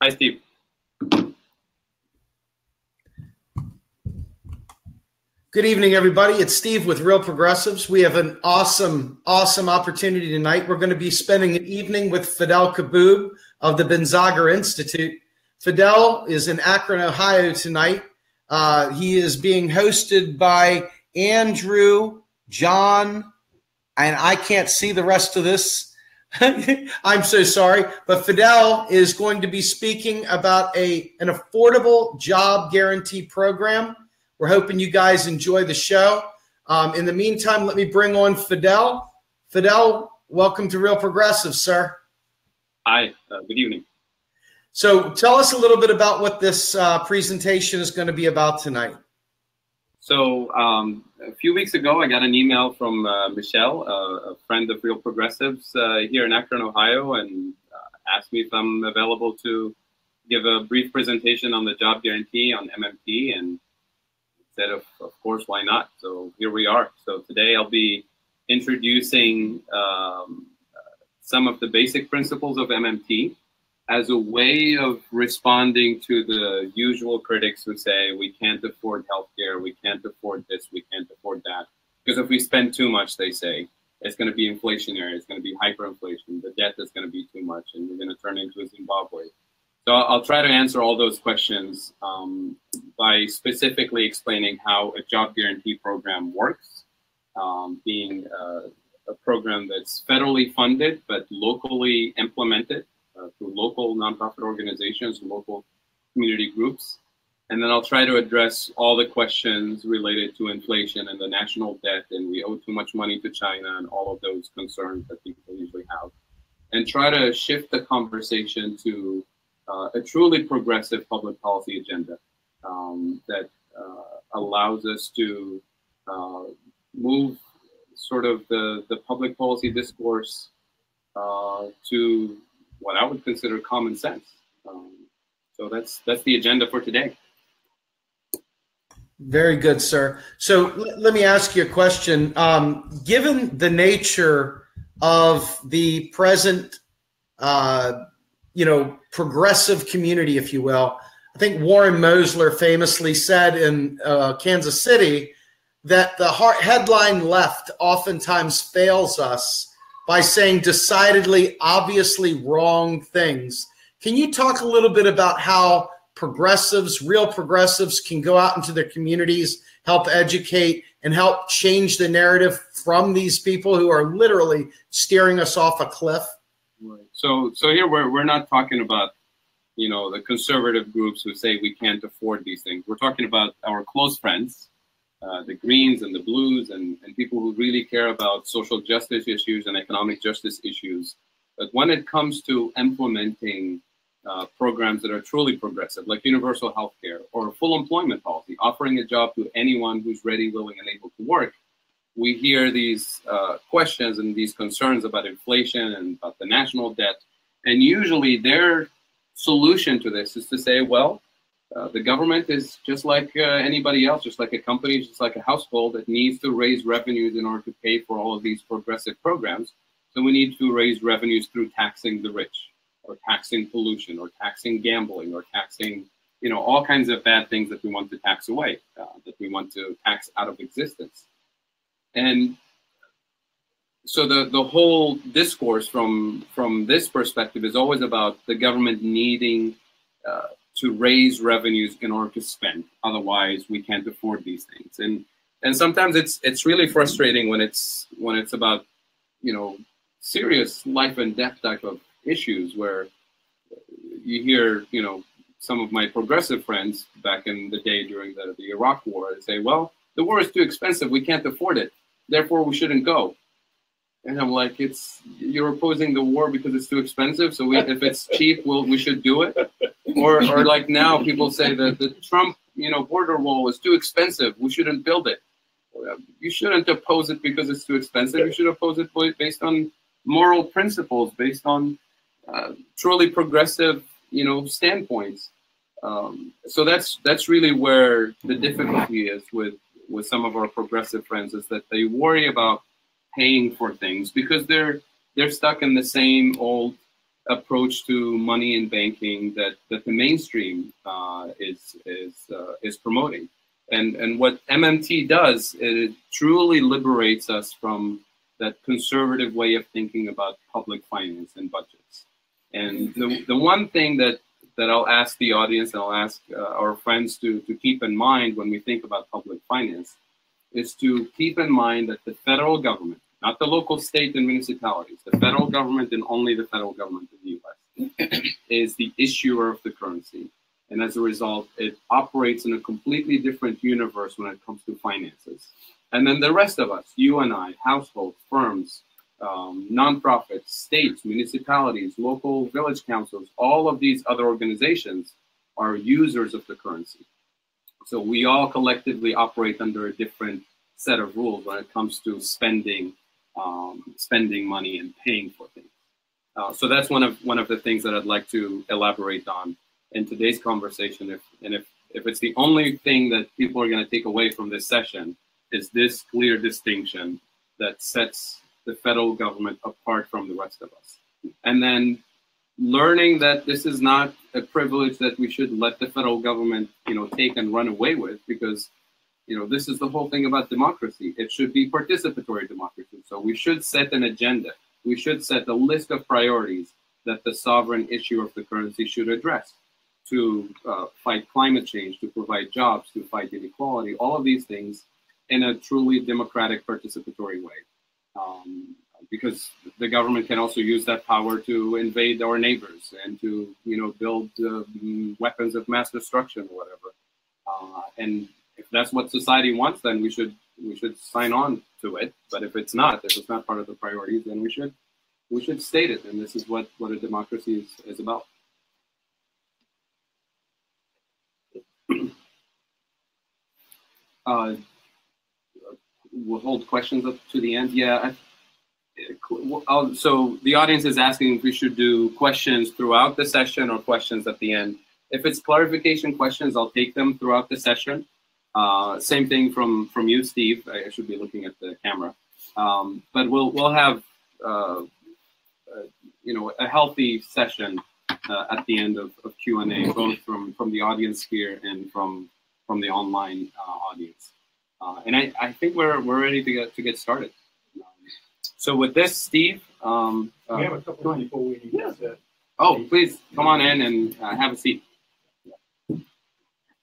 Hi, Steve. Good evening, everybody. It's Steve with Real Progressives. We have an awesome opportunity tonight. We're going to be spending an evening with Fadhel Kaboub of the Binzagr Institute. Fadhel is in Akron, Ohio tonight. He is being hosted by Andrew, John, and I can't see the rest of this. I'm so sorry. But Fadhel is going to be speaking about an affordable job guarantee program. We're hoping you guys enjoy the show. In the meantime, let me bring on Fadhel. Fadhel, welcome to Real Progressive, sir. Hi, good evening. So tell us a little bit about what this presentation is going to be about tonight. So a few weeks ago, I got an email from Michelle, a friend of Real Progressives here in Akron, Ohio, and asked me if I'm available to give a brief presentation on the job guarantee on MMT, and said, of course, why not? So here we are. So today I'll be introducing some of the basic principles of MMT as a way of responding to the usual critics who say we can't afford healthcare, we can't afford this, we can't afford that. Because if we spend too much, they say, it's going to be inflationary, it's going to be hyperinflation, the debt is going to be too much, and we're going to turn into a Zimbabwe. So I'll try to answer all those questions by specifically explaining how a job guarantee program works, being a program that's federally funded but locally implemented through local nonprofit organizations, local community groups. And then I'll try to address all the questions related to inflation and the national debt, and we owe too much money to China, and all of those concerns that people usually have. And try to shift the conversation to a truly progressive public policy agenda that allows us to move sort of the public policy discourse to what I would consider common sense. So that's the agenda for today. Very good, sir. So let me ask you a question. Given the nature of the present progressive community, if you will. I think Warren Mosler famously said in Kansas City that the headline left oftentimes fails us by saying decidedly, obviously wrong things. Can you talk a little bit about how progressives, real progressives, can go out into their communities, help educate, and help change the narrative from these people who are literally steering us off a cliff? Right. So here we're not talking about, the conservative groups who say we can't afford these things. We're talking about our close friends, the Greens and the Blues, and people who really care about social justice issues and economic justice issues. But when it comes to implementing programs that are truly progressive, like universal health care or full employment policy, offering a job to anyone who's ready, willing, and able to work, we hear these questions and these concerns about inflation and about the national debt. And usually their solution to this is to say, well, the government is just like anybody else, just like a company, just like a household that needs to raise revenues in order to pay for all of these progressive programs. So we need to raise revenues through taxing the rich, or taxing pollution, or taxing gambling, or taxing, all kinds of bad things that we want to tax away, that we want to tax out of existence. And so the whole discourse from this perspective is always about the government needing to raise revenues in order to spend. Otherwise, we can't afford these things. And sometimes it's really frustrating when it's about serious life and death type of issues where you hear some of my progressive friends back in the day during the Iraq War, they say, well, the war is too expensive, we can't afford it, therefore we shouldn't go. And I'm like, you're opposing the war because it's too expensive, so if it's cheap, we should do it? Or like now people say that the Trump border wall is too expensive, we shouldn't build it. You shouldn't oppose it because it's too expensive, you should oppose it based on moral principles, based on truly progressive standpoints. So that's really where the difficulty is with some of our progressive friends, is that they worry about paying for things because they're stuck in the same old approach to money and banking that the mainstream is promoting. And what MMT does, it truly liberates us from that conservative way of thinking about public finance and budgets. And the one thing that I'll ask the audience, and I'll ask our friends to keep in mind when we think about public finance, is to keep in mind that the federal government, not the local, state, and municipalities, the federal government and only the federal government of the U.S. is the issuer of the currency. And as a result, it operates in a completely different universe when it comes to finances. And then the rest of us, you and I, households, firms, nonprofits, states, municipalities, local village councils, all of these other organizations are users of the currency. So we all collectively operate under a different set of rules when it comes to spending money and paying for things. So that's one of the things that I'd like to elaborate on in today's conversation. If it's the only thing that people are going to take away from this session, is this clear distinction that sets the federal government apart from the rest of us. And then learning that this is not a privilege that we should let the federal government, take and run away with, because, this is the whole thing about democracy. It should be participatory democracy. So we should set an agenda. We should set a list of priorities that the sovereign issuer of the currency should address to fight climate change, to provide jobs, to fight inequality, all of these things in a truly democratic, participatory way. Because the government can also use that power to invade our neighbors and to, build weapons of mass destruction or whatever. And if that's what society wants, then we should sign on to it. But if it's not part of the priorities, then we should state it. And this is what a democracy is about. We'll hold questions up to the end. Yeah. So the audience is asking if we should do questions throughout the session or questions at the end. If it's clarification questions, I'll take them throughout the session. Same thing from you, Steve. I should be looking at the camera. But we'll have a healthy session at the end of Q&A, both from the audience here and from the online audience. And I think we're ready to get started. So with this, Steve, we have a couple people we need to. Oh, please come on in and have a seat.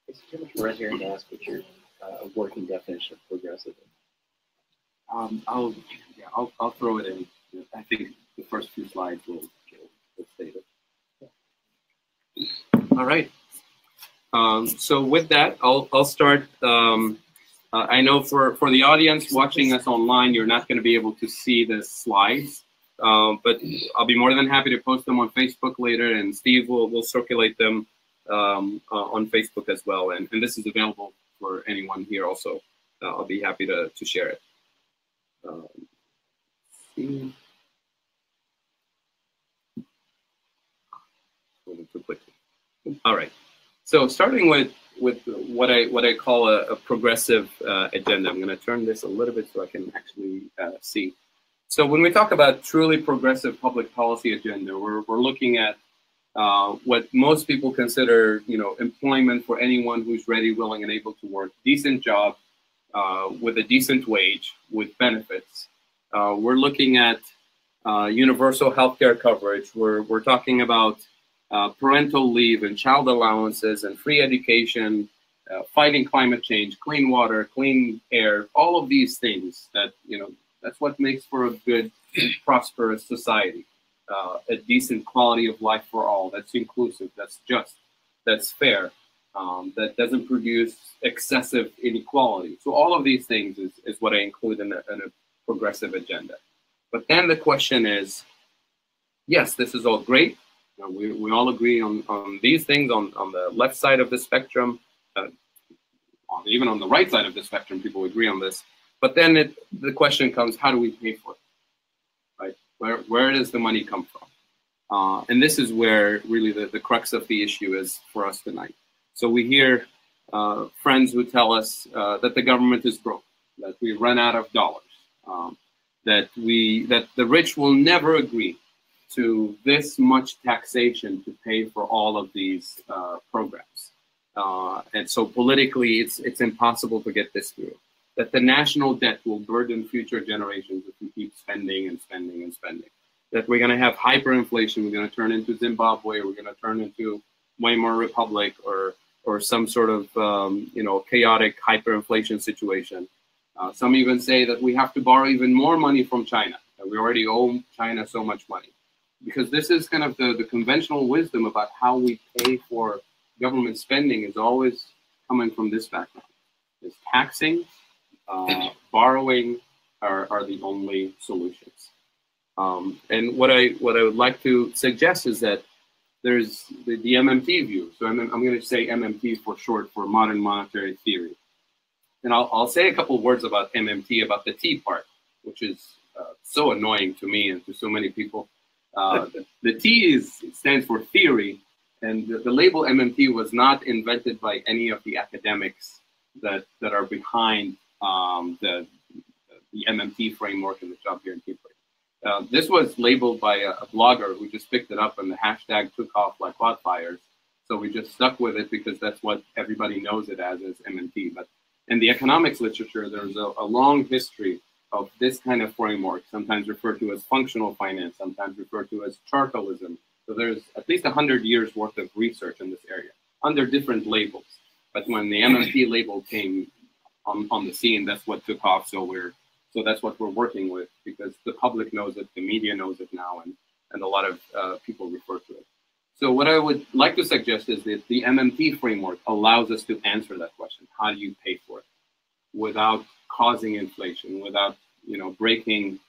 It's too much right here to ask what your working definition of progressive is. I'll throw it in. I think the first few slides will state it. All right. So with that, I'll start. I know for the audience watching us online, you're not going to be able to see the slides, but I'll be more than happy to post them on Facebook later, and Steve will circulate them on Facebook as well. And this is available for anyone here also. I'll be happy to share it. Too quickly. All right. So starting with what I call a progressive agenda. I'm going to turn this a little bit so I can actually see. So when we talk about truly progressive public policy agenda, we're looking at what most people consider, employment for anyone who's ready, willing, and able to work, decent job with a decent wage, with benefits. We're looking at universal healthcare coverage. We're talking about parental leave and child allowances and free education, fighting climate change, clean water, clean air, all of these things that, that's what makes for a good, prosperous society. A decent quality of life for all, that's inclusive, that's just, that's fair, that doesn't produce excessive inequality. So all of these things is what I include in a progressive agenda. But then the question is, yes, this is all great. We all agree on these things on the left side of the spectrum, even on the right side of the spectrum, people agree on this. But then the question comes, how do we pay for it, right? Where does the money come from? And this is where really the crux of the issue is for us tonight. So we hear friends who tell us that the government is broke, that we run out of dollars, that the rich will never agree to this much taxation to pay for all of these programs. And so politically, it's impossible to get this through. That the national debt will burden future generations if we keep spending and spending and spending. That we're going to have hyperinflation, we're going to turn into Zimbabwe, we're going to turn into Weimar Republic or some sort of chaotic hyperinflation situation. Some even say that we have to borrow even more money from China. That we already owe China so much money. Because this is kind of the conventional wisdom about how we pay for government spending is always coming from this background. Is taxing, borrowing are the only solutions. And what I would like to suggest is that there's the MMT view. So I'm going to say MMT for short, for modern monetary theory. And I'll say a couple of words about MMT, about the T part, which is so annoying to me and to so many people. The T stands for theory, and the label MMT was not invented by any of the academics that are behind the MMT framework and the job guarantee framework. This was labeled by a blogger who just picked it up, and the hashtag took off like wildfires. So we just stuck with it because that's what everybody knows it as MMT. But in the economics literature, there's a long history of this kind of framework, sometimes referred to as functional finance, sometimes referred to as chartalism. So there's at least 100 years worth of research in this area under different labels. But when the MMT label came on the scene, that's what took off. So that's what we're working with, because the public knows it, the media knows it now, and a lot of people refer to it. So what I would like to suggest is that the MMT framework allows us to answer that question. How do you pay for it without causing inflation, without breaking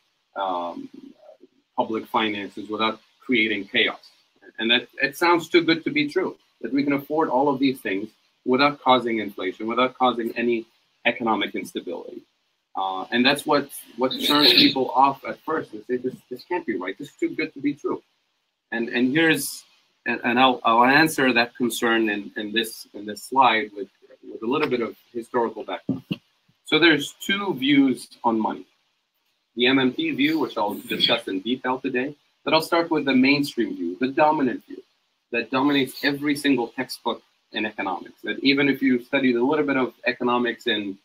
public finances, without creating chaos? And that it sounds too good to be true, that we can afford all of these things without causing inflation, without causing any economic instability. And that's what turns people off at first. They say, this can't be right. This is too good to be true. And I'll answer that concern in this slide with a little bit of historical background. So there's two views on money. The MMT view, which I'll discuss in detail today, but I'll start with the mainstream view, the dominant view, that dominates every single textbook in economics. That even if you studied a little bit of economics in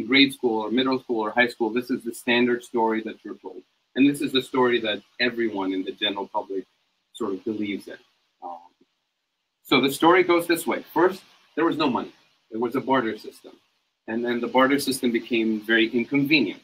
grade school or middle school or high school, this is the standard story that you're told. And this is the story that everyone in the general public sort of believes in. So the story goes this way. First, there was no money. There was a barter system. And then the barter system became very inconvenient,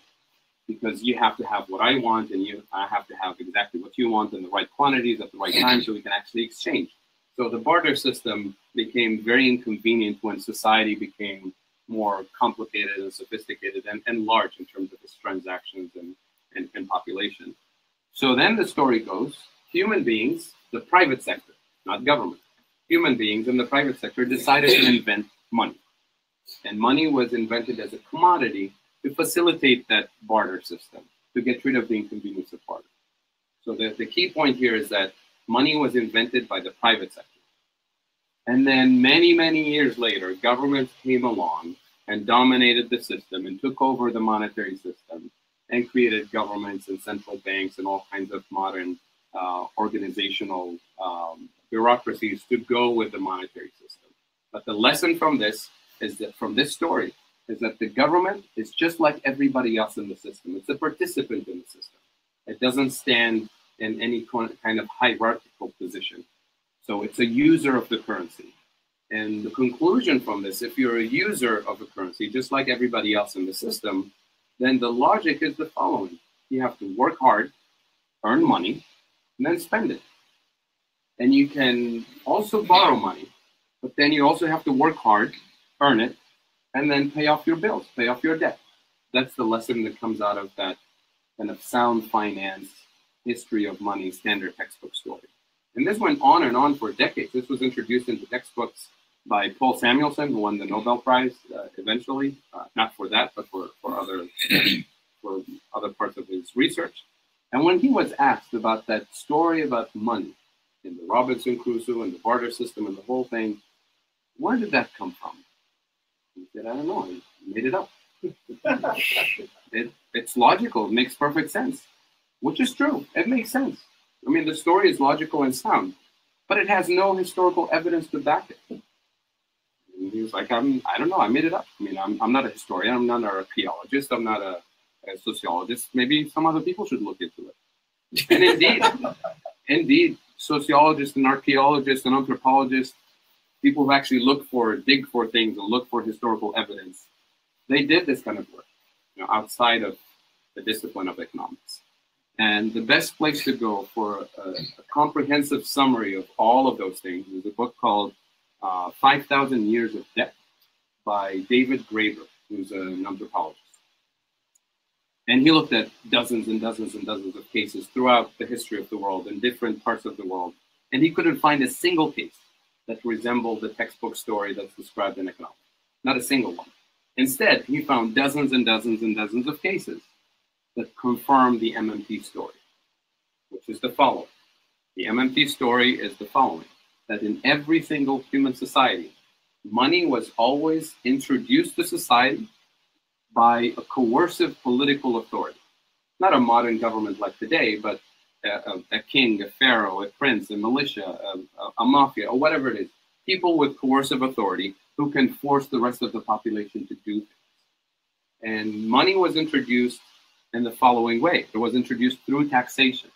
because you have to have what I want, and I have to have exactly what you want in the right quantities at the right time so we can actually exchange. So the barter system became very inconvenient when society became more complicated and sophisticated and large in terms of its transactions and population. So then the story goes, human beings, the private sector, not government, human beings in the private sector decided to invent money. And money was invented as a commodity to facilitate that barter system, to get rid of the inconvenience of barter. So the key point here is that money was invented by the private sector. And then many, many years later, governments came along and dominated the system and took over the monetary system and created governments and central banks and all kinds of modern organizational bureaucracies to go with the monetary system. But the lesson from this is that from this story is that the government is just like everybody else in the system. It's a participant in the system. It doesn't stand in any kind of hierarchical position. So it's a user of the currency. And the conclusion from this, if you're a user of a currency, just like everybody else in the system, then the logic is the following. You have to work hard, earn money, and then spend it. And you can also borrow money, but then you also have to work hard, earn it, and then pay off your bills, pay off your debt. That's the lesson that comes out of that kind of sound finance, history of money, standard textbook story. And this went on and on for decades. This was introduced into textbooks by Paul Samuelson, who won the Nobel Prize eventually, not for that, but for other parts of his research. And when he was asked about that story about money in the Robinson Crusoe and the barter system and the whole thing, where did that come from? He said, I don't know, I made it up. It's logical, it makes perfect sense, which is true, it makes sense. I mean, the story is logical and sound, but it has no historical evidence to back it. And he was like, I don't know, I made it up. I mean, I'm not a historian, I'm not an archaeologist, I'm not a sociologist. Maybe some other people should look into it. And indeed, sociologists and archaeologists and anthropologists, people who actually dig for things and look for historical evidence, they did this kind of work, outside of the discipline of economics. And the best place to go for a comprehensive summary of all of those things is a book called 5,000 Years of Debt by David Graeber, who's an anthropologist. And he looked at dozens and dozens and dozens of cases throughout the history of the world in different parts of the world. And he couldn't find a single case that resembled the textbook story that's described in economics. Not a single one. Instead, he found dozens and dozens and dozens of cases that confirm the MMT story, which is the following. The MMT story is the following, that in every single human society, money was always introduced to society by a coercive political authority. Not a modern government like today, but a king, a pharaoh, a prince, a militia, a mafia, or whatever it is. People with coercive authority who can force the rest of the population to do things. And money was introduced in the following way. It was introduced through taxation.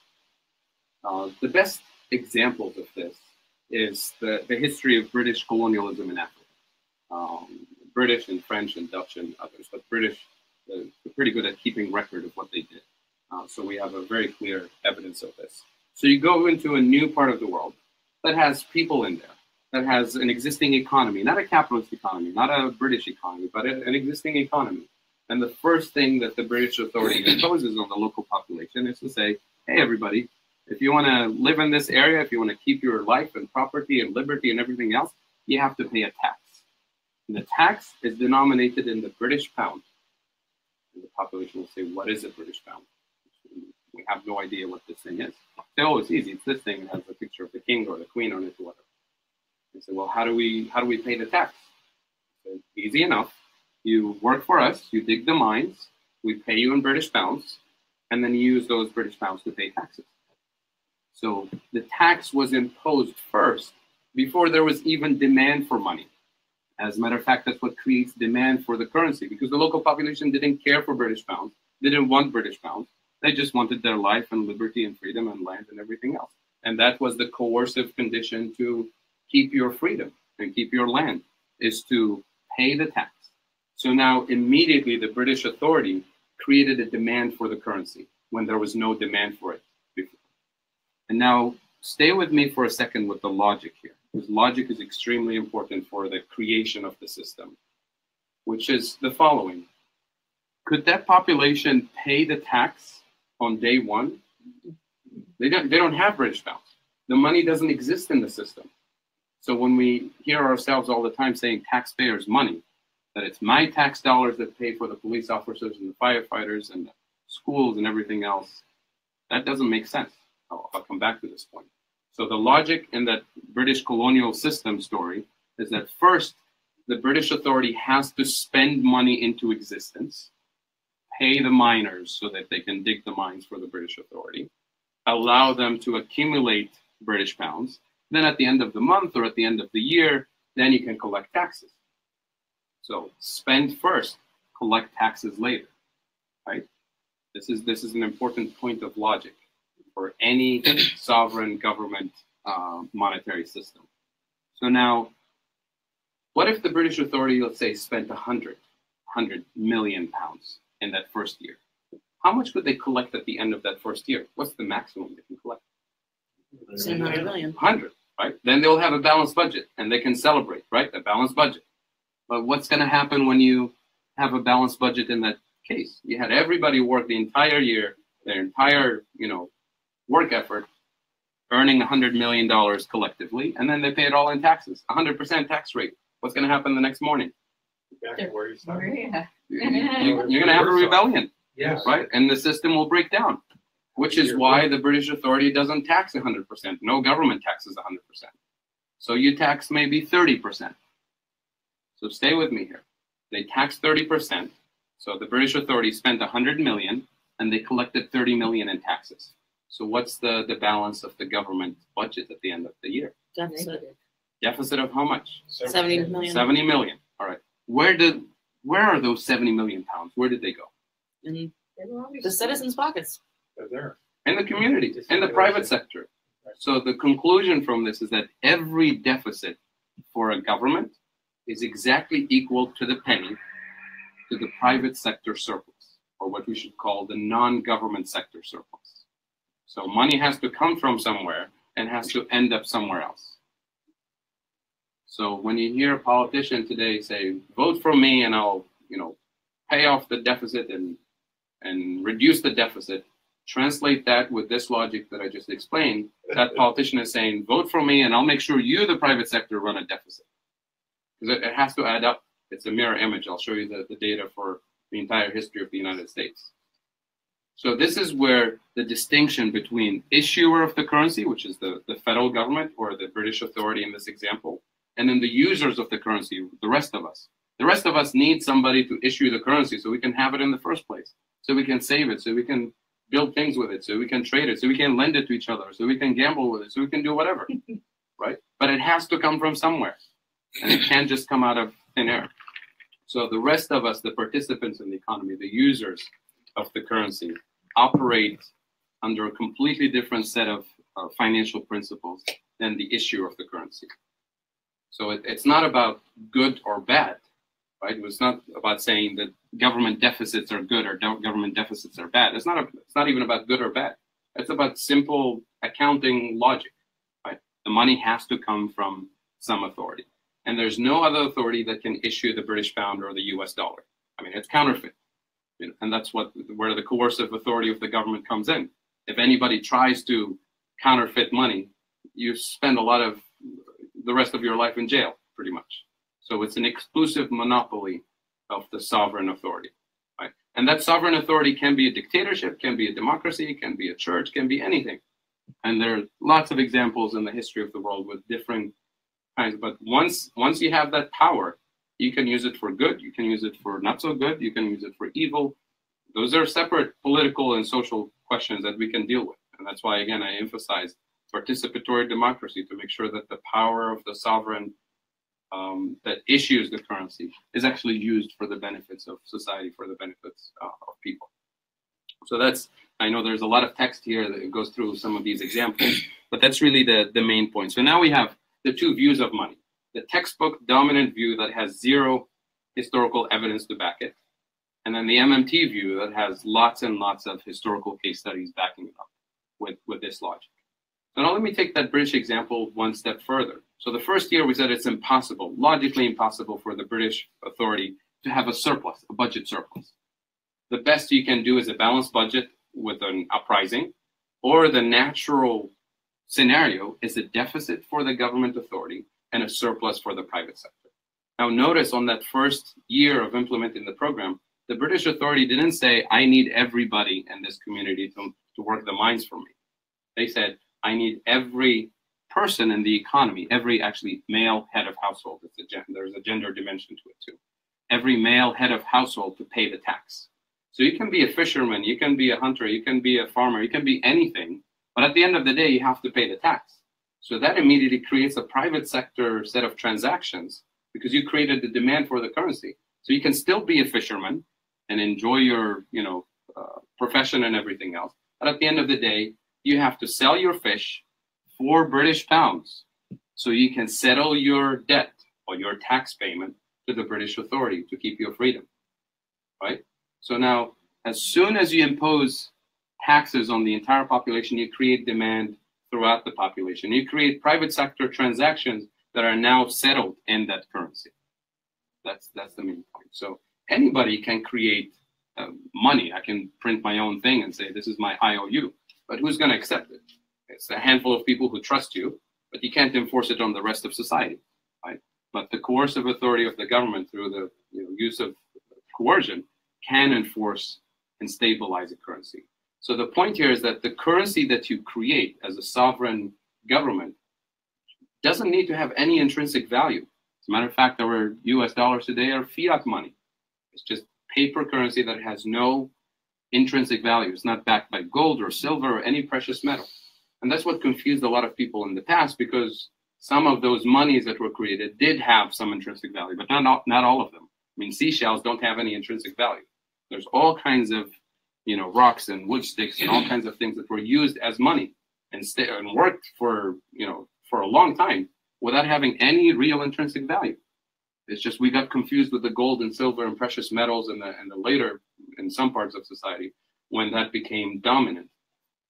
The best examples of this is the history of British colonialism in Africa. British and French and Dutch and others, but British are pretty good at keeping record of what they did. So we have a very clear evidence of this. So you go into a new part of the world that has people in there, that has an existing economy, not a capitalist economy, not a British economy, but an existing economy. And the first thing that the British authority imposes on the local population is to say, hey, everybody, if you want to live in this area, if you want to keep your life and property and liberty and everything else, you have to pay a tax. And the tax is denominated in the British pound. And the population will say, what is a British pound? We have no idea what this thing is. They say, oh, it's easy. It's this thing that has a picture of the king or the queen on it or whatever. They say, well, how do we pay the tax? So easy enough. You work for us, you dig the mines, we pay you in British pounds, and then you use those British pounds to pay taxes. So the tax was imposed first before there was even demand for money. As a matter of fact, that's what creates demand for the currency, because the local population didn't care for British pounds, didn't want British pounds. They just wanted their life and liberty and freedom and land and everything else. And that was the coercive condition to keep your freedom and keep your land, is to pay the tax. So now immediately the British authority created a demand for the currency when there was no demand for it before. And now stay with me for a second with the logic here, because logic is extremely important for the creation of the system, which is the following. Could that population pay the tax on day one? They don't have British pounds. The money doesn't exist in the system. So when we hear ourselves all the time saying taxpayers' money, that it's my tax dollars that pay for the police officers and the firefighters and the schools and everything else, that doesn't make sense. I'll come back to this point. So the logic in that British colonial system story is that first, the British authority has to spend money into existence, pay the miners so that they can dig the mines for the British authority, allow them to accumulate British pounds. Then at the end of the month or at the end of the year, then you can collect taxes. So spend first, collect taxes later, right? This is an important point of logic for any sovereign government monetary system. So now, what if the British authority, let's say, spent 100 million pounds in that first year? How much could they collect at the end of that first year? What's the maximum they can collect? 700 million. 100, right? Then they'll have a balanced budget and they can celebrate, right? A balanced budget. But what's going to happen when you have a balanced budget in that case? You had everybody work the entire year, their entire, work effort, earning $100 million collectively, and then they pay it all in taxes, 100% tax rate. What's going to happen the next morning? Back to where you started. You're going to have a rebellion, Yes. right? And the system will break down, which is why the British authority doesn't tax 100%. No government taxes 100%. So you tax maybe 30%. So stay with me here. They taxed 30%. So the British authority spent 100 million and they collected 30 million in taxes. So what's the balance of the government budget at the end of the year? Deficit. Deficit of how much? 70 million. 70 million. All right. Where are those 70 million pounds? Where did they go? In the citizens' pockets. They're there. In the community, in the private sector. So the conclusion from this is that every deficit for a government is exactly equal to the penny to the private sector surplus, or what we should call the non-government sector surplus. So money has to come from somewhere and has to end up somewhere else. So when you hear a politician today say, vote for me and I'll, pay off the deficit and reduce the deficit, translate that with this logic that I just explained, that politician is saying, vote for me and I'll make sure you, the private sector, run a deficit. Because it has to add up. It's a mirror image. I'll show you the data for the entire history of the United States. So this is where the distinction between issuer of the currency, which is the federal government or the British authority in this example, and then the users of the currency, the rest of us. The rest of us need somebody to issue the currency so we can have it in the first place, so we can save it, so we can build things with it, so we can trade it, so we can lend it to each other, so we can gamble with it, so we can do whatever, right? But it has to come from somewhere, and it can't just come out of thin air. So the rest of us, the participants in the economy, the users of the currency, operate under a completely different set of financial principles than the issuer of the currency. So it's not about good or bad, right? It's not about saying that government deficits are good or government deficits are bad. It's not even about good or bad. It's about simple accounting logic, right? The money has to come from some authority. And there's no other authority that can issue the British pound or the US dollar. I mean, it's counterfeit. And that's where the coercive authority of the government comes in. If anybody tries to counterfeit money, you spend a lot of the rest of your life in jail, pretty much. So it's an exclusive monopoly of the sovereign authority, right? And that sovereign authority can be a dictatorship, can be a democracy, can be a church, can be anything. And there are lots of examples in the history of the world with different kinds. But once you have that power, you can use it for good, you can use it for not so good, you can use it for evil. Those are separate political and social questions that we can deal with. And that's why, again, I emphasize participatory democracy to make sure that the power of the sovereign that issues the currency is actually used for the benefits of society, for the benefits of people. So I know there's a lot of text here that goes through some of these examples, but that's really the main point. So now we have the two views of money. The textbook dominant view that has zero historical evidence to back it, and then the MMT view that has lots and lots of historical case studies backing it up with this logic. So now let me take that British example one step further. So the first year we said it's impossible, logically impossible for the British authority to have a surplus, a budget surplus. The best you can do is a balanced budget with an uprising, or the natural scenario is a deficit for the government authority and a surplus for the private sector. Now notice on that first year of implementing the program, the British authority didn't say, I need everybody in this community to work the mines for me. They said, I need every person in the economy, every actually male head of household. There's a gender dimension to it too. Every male head of household to pay the tax. So you can be a fisherman, you can be a hunter, you can be a farmer, you can be anything, but at the end of the day, you have to pay the tax. So that immediately creates a private sector set of transactions because you created the demand for the currency. So you can still be a fisherman and enjoy your, profession and everything else. But at the end of the day, you have to sell your fish for British pounds so you can settle your debt or your tax payment to the British authority to keep your freedom, right? So now, as soon as you impose taxes on the entire population, you create demand throughout the population. You create private sector transactions that are now settled in that currency. That's the main point. So anybody can create money. I can print my own thing and say, this is my IOU, but who's going to accept it? It's a handful of people who trust you, but you can't enforce it on the rest of society, right? But the coercive authority of the government through the use of coercion can enforce and stabilize a currency. So the point here is that the currency that you create as a sovereign government doesn't need to have any intrinsic value. As a matter of fact, our US dollars today are fiat money. It's just paper currency that has no intrinsic value. It's not backed by gold or silver or any precious metal. And that's what confused a lot of people in the past, because some of those monies that were created did have some intrinsic value, but not all of them. I mean, seashells don't have any intrinsic value. There's all kinds of, rocks and wood sticks and all kinds of things that were used as money and worked for a long time without having any real intrinsic value. It's just we got confused with the gold and silver and precious metals and the later in some parts of society when that became dominant.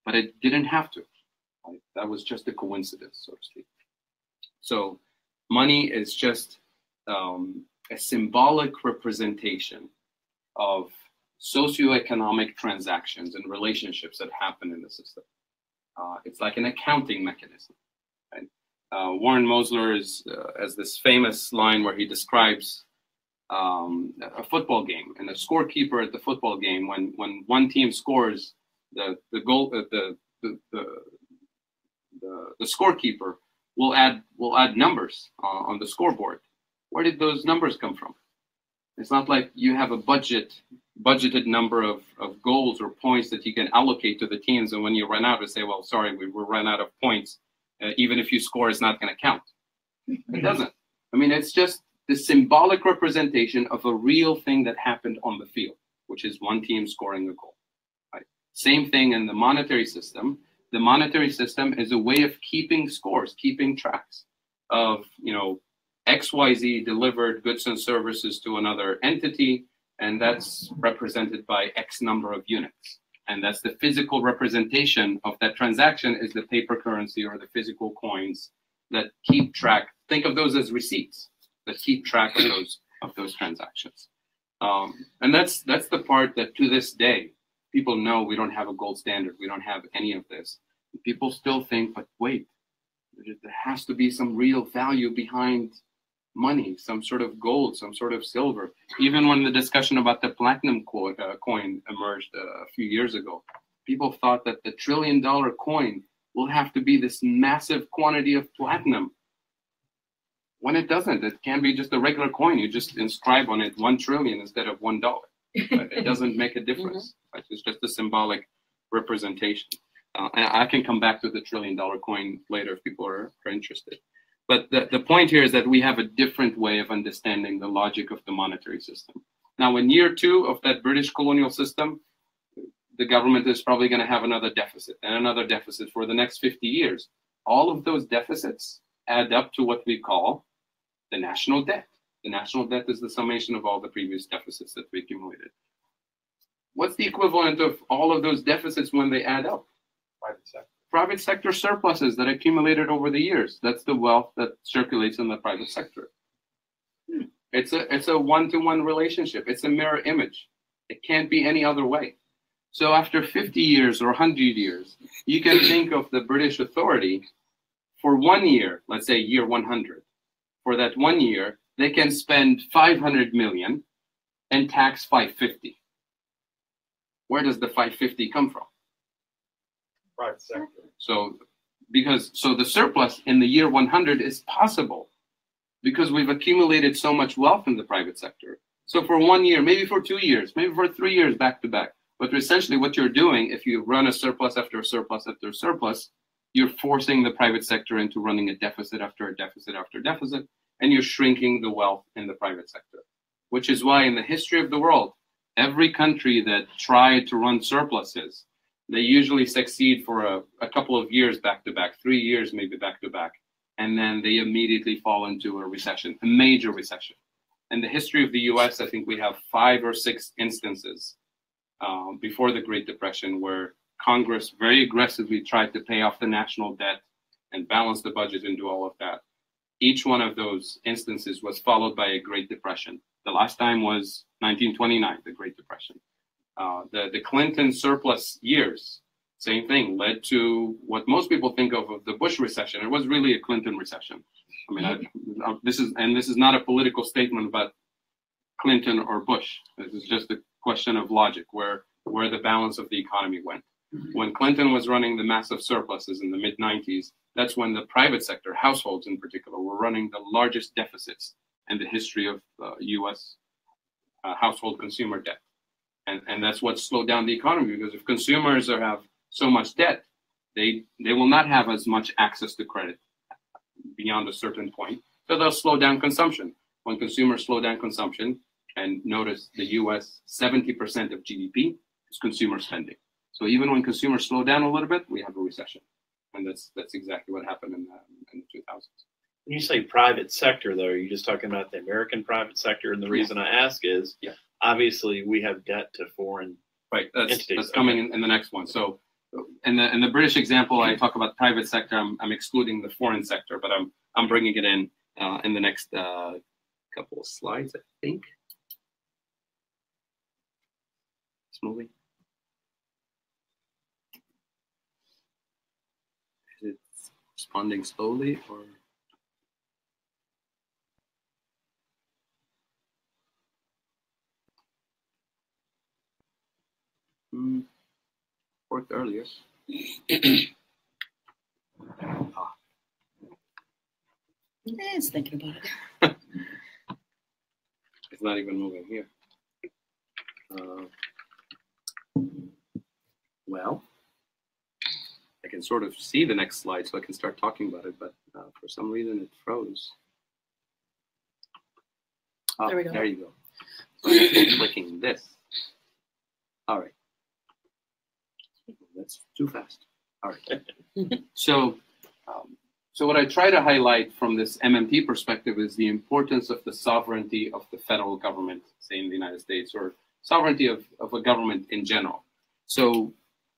But it didn't have to. Right? That was just a coincidence, so to speak. So money is just a symbolic representation of socioeconomic transactions and relationships that happen in the system. It's like an accounting mechanism. Right? Warren Mosler has this famous line where he describes a football game, and the scorekeeper at the football game, when one team scores, the scorekeeper will add numbers on the scoreboard. Where did those numbers come from? It's not like you have a budgeted number of goals or points that you can allocate to the teams, and when you run out, you say, well, sorry, we're run out of points. Even if you score, it's not going to count. It doesn't. I mean, it's just the symbolic representation of a real thing that happened on the field, which is one team scoring a goal. Right? Same thing in the monetary system. The monetary system is a way of keeping scores, keeping tracks of, XYZ delivered goods and services to another entity, and that's represented by X number of units. And that's the physical representation of that transaction is the paper currency or the physical coins that keep track. Think of those as receipts that keep track of those transactions. And that's the part that to this day, people know we don't have a gold standard. We don't have any of this. People still think, but wait, there has to be some real value behind money, some sort of gold, some sort of silver. Even when the discussion about the platinum coin emerged a few years ago, people thought that the $1 trillion coin will have to be this massive quantity of platinum. When it doesn't, it can be just a regular coin. You just inscribe on it 1 trillion instead of $1. It doesn't make a difference. Right? It's just a symbolic representation. And I can come back to the $1 trillion coin later if people are interested. But the point here is that we have a different way of understanding the logic of the monetary system. Now, in year 2 of that British colonial system, the government is probably going to have another deficit and another deficit for the next 50 years. All of those deficits add up to what we call the national debt. The national debt is the summation of all the previous deficits that we accumulated. What's the equivalent of all of those deficits when they add up? Private sector. Private sector surpluses that accumulated over the years. That's the wealth that circulates in the private sector. It's a one-to-one relationship. It's a mirror image. It can't be any other way. So after 50 years or 100 years, you can think of the British authority for 1 year, let's say year 100. For that 1 year, they can spend 500 million and tax 550. Where does the 550 come from? Private sector. So the surplus in the year 100 is possible because we've accumulated so much wealth in the private sector. So for 1 year, maybe for 2 years, maybe for 3 years back to back. But essentially what you're doing, if you run a surplus after a surplus after a surplus, you're forcing the private sector into running a deficit after a deficit after deficit, and you're shrinking the wealth in the private sector. Which is why in the history of the world, every country that tried to run surpluses, they usually succeed for a couple of years back to back, 3 years maybe back to back, and then they immediately fall into a recession, a major recession. In the history of the US, I think we have 5 or 6 instances before the Great Depression where Congress very aggressively tried to pay off the national debt and balance the budget and do all of that. Each one of those instances was followed by a Great Depression. The last time was 1929, the Great Depression. The Clinton surplus years, same thing, led to what most people think of the Bush recession. It was really a Clinton recession. I mean, this is not a political statement about Clinton or Bush. This is just a question of logic, where the balance of the economy went. When Clinton was running the massive surpluses in the mid-90s, that's when the private sector, households in particular, were running the largest deficits in the history of U.S. Household consumer debt. And that's what slowed down the economy, because if consumers have so much debt, they will not have as much access to credit beyond a certain point. So they'll slow down consumption. When consumers slow down consumption, and notice the US, 70% of GDP is consumer spending. So even when consumers slow down a little bit, we have a recession. And that's exactly what happened in the 2000s. When you say private sector, though, are you just talking about the American private sector? And the reason I ask is, obviously, we have debt to foreign entities. That's coming in the next one. So in the British example, I talk about private sector. I'm excluding the foreign sector, but I'm bringing it in the next couple of slides, I think. It's moving. Is it responding slowly or? Worked earlier. It's thinking about it. It's not even moving here. Well, I can sort of see the next slide, so I can start talking about it, but for some reason it froze. There we go. There you go. So I'm clicking this. All right. That's too fast. All right. So what I try to highlight from this MMT perspective is the importance of the sovereignty of the federal government, say in the United States, or sovereignty of a government in general. So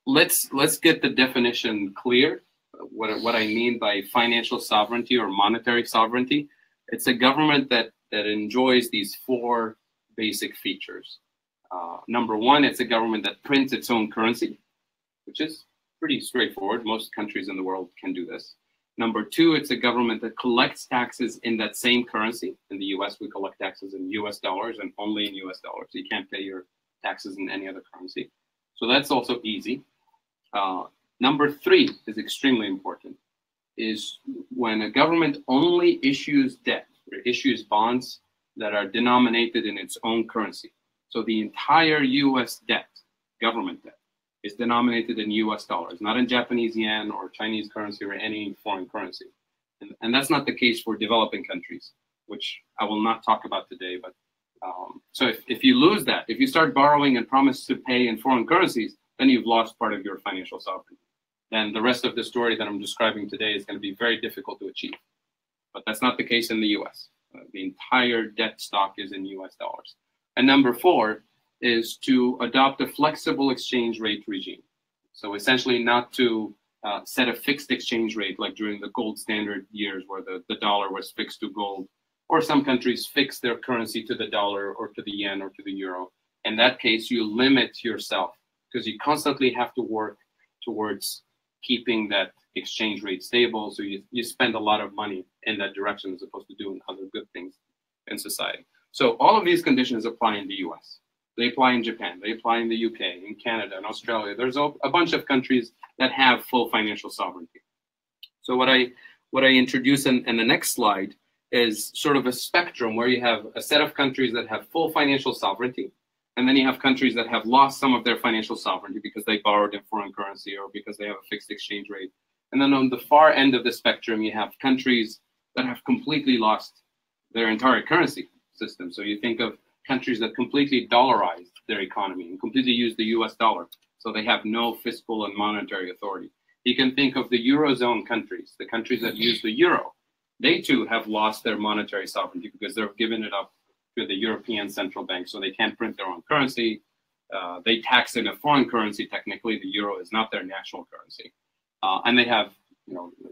let's get the definition clear. What I mean by financial sovereignty or monetary sovereignty. It's a government that enjoys these four basic features. Number one, it's a government that prints its own currency, which is pretty straightforward. Most countries in the world can do this. Number two, it's a government that collects taxes in that same currency. In the US, we collect taxes in US dollars and only in US dollars. You can't pay your taxes in any other currency. So that's also easy. Number three is extremely important, is when a government only issues debt or issues bonds that are denominated in its own currency. So the entire US debt, government debt, is denominated in US dollars, not in Japanese yen or Chinese currency or any foreign currency. And that's not the case for developing countries, which I will not talk about today. But so if you lose that, if you start borrowing and promise to pay in foreign currencies, then you've lost part of your financial sovereignty. Then the rest of the story that I'm describing today is going to be very difficult to achieve. But that's not the case in the US. The entire debt stock is in US dollars. And number four is to adopt a flexible exchange rate regime. So essentially not to set a fixed exchange rate like during the gold standard years where the dollar was fixed to gold, or some countries fix their currency to the dollar or to the yen or to the euro. In that case, you limit yourself because you constantly have to work towards keeping that exchange rate stable. So you spend a lot of money in that direction as opposed to doing other good things in society. So all of these conditions apply in the US. They apply in Japan, they apply in the UK, in Canada, in Australia. There's a bunch of countries that have full financial sovereignty. So what I introduce in the next slide is sort of a spectrum where you have a set of countries that have full financial sovereignty, and then you have countries that have lost some of their financial sovereignty because they borrowed in foreign currency or because they have a fixed exchange rate. And then on the far end of the spectrum, you have countries that have completely lost their entire currency system. So you think of countries that completely dollarized their economy and completely use the US dollar. So they have no fiscal and monetary authority. You can think of the Eurozone countries, the countries that use the euro. They too have lost their monetary sovereignty because they're giving it up to the European Central Bank. So they can't print their own currency. They tax in a foreign currency. Technically, the euro is not their national currency. And they have,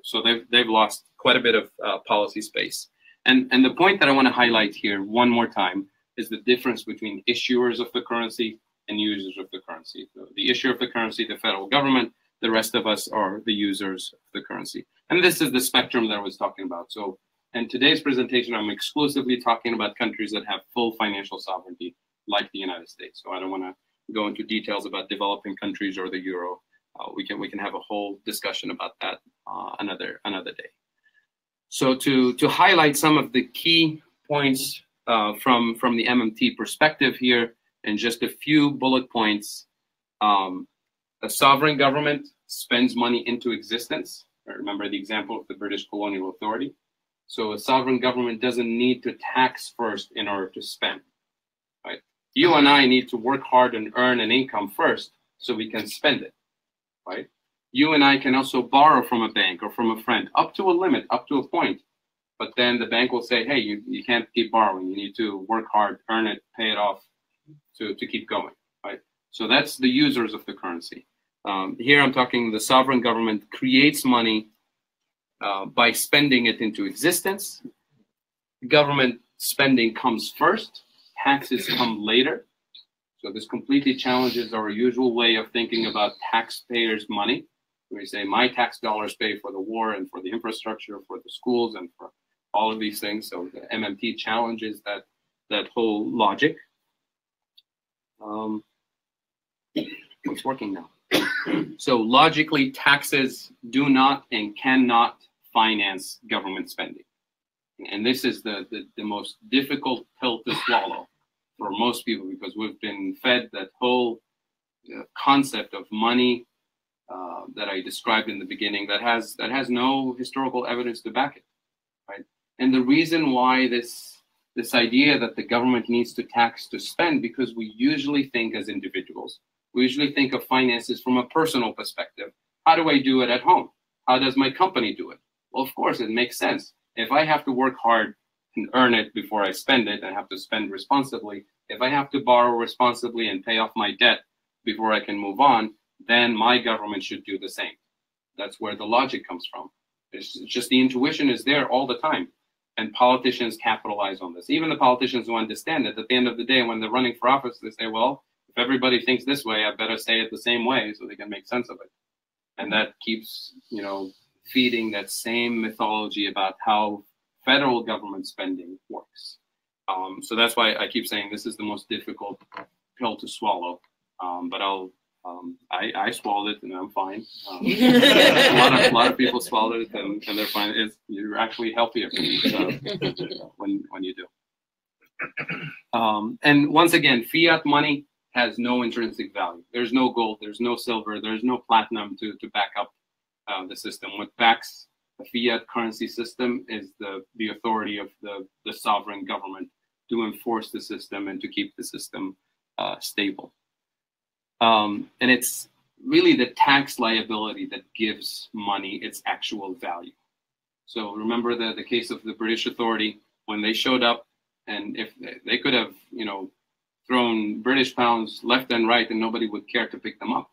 so they've lost quite a bit of policy space. And the point that I want to highlight here one more time is the difference between issuers of the currency and users of the currency. So the issuer of the currency, the federal government, the rest of us are the users of the currency. And this is the spectrum that I was talking about. So in today's presentation, I'm exclusively talking about countries that have full financial sovereignty, like the United States. So I don't want to go into details about developing countries or the euro. We can have a whole discussion about that another day. So to highlight some of the key points from the MMT perspective here, in just a few bullet points, a sovereign government spends money into existence. Remember the example of the British colonial authority. So a sovereign government doesn't need to tax first in order to spend, right? You and I need to work hard and earn an income first so we can spend it, right? You and I can also borrow from a bank or from a friend up to a limit, up to a point. But then the bank will say, hey, you can't keep borrowing. You need to work hard, earn it, pay it off to keep going, right? So that's the users of the currency. Here I'm talking the sovereign government creates money by spending it into existence. Government spending comes first, taxes come later. So this completely challenges our usual way of thinking about taxpayers' money. We say my tax dollars pay for the war and for the infrastructure, for the schools and for all of these things. So the MMT challenges that whole logic. What's working now? So logically, taxes do not and cannot finance government spending. And this is the most difficult pill to swallow for most people, because we've been fed that whole concept of money that I described in the beginning that has no historical evidence to back it, right? And the reason why this idea that the government needs to tax to spend, because we usually think as individuals, we usually think of finances from a personal perspective. How do I do it at home? How does my company do it? Well, of course, it makes sense. If I have to work hard and earn it before I spend it and have to spend responsibly, if I have to borrow responsibly and pay off my debt before I can move on, then my government should do the same. That's where the logic comes from. It's just the intuition is there all the time. And politicians capitalize on this. Even the politicians who understand it, at the end of the day, when they're running for office, they say, well, if everybody thinks this way, I better say it the same way so they can make sense of it. And that keeps, feeding that same mythology about how federal government spending works. So that's why I keep saying this is the most difficult pill to swallow. But I swallowed it and I'm fine. A lot of people swallowed it and they're fine. You're actually healthier when you do. And once again, fiat money has no intrinsic value. There's no gold, there's no silver, there's no platinum to back up the system. What backs the fiat currency system is the authority of the sovereign government to enforce the system and to keep the system stable. And it's really the tax liability that gives money its actual value. So remember the case of the British authority when they showed up, and if they could have, thrown British pounds left and right and nobody would care to pick them up.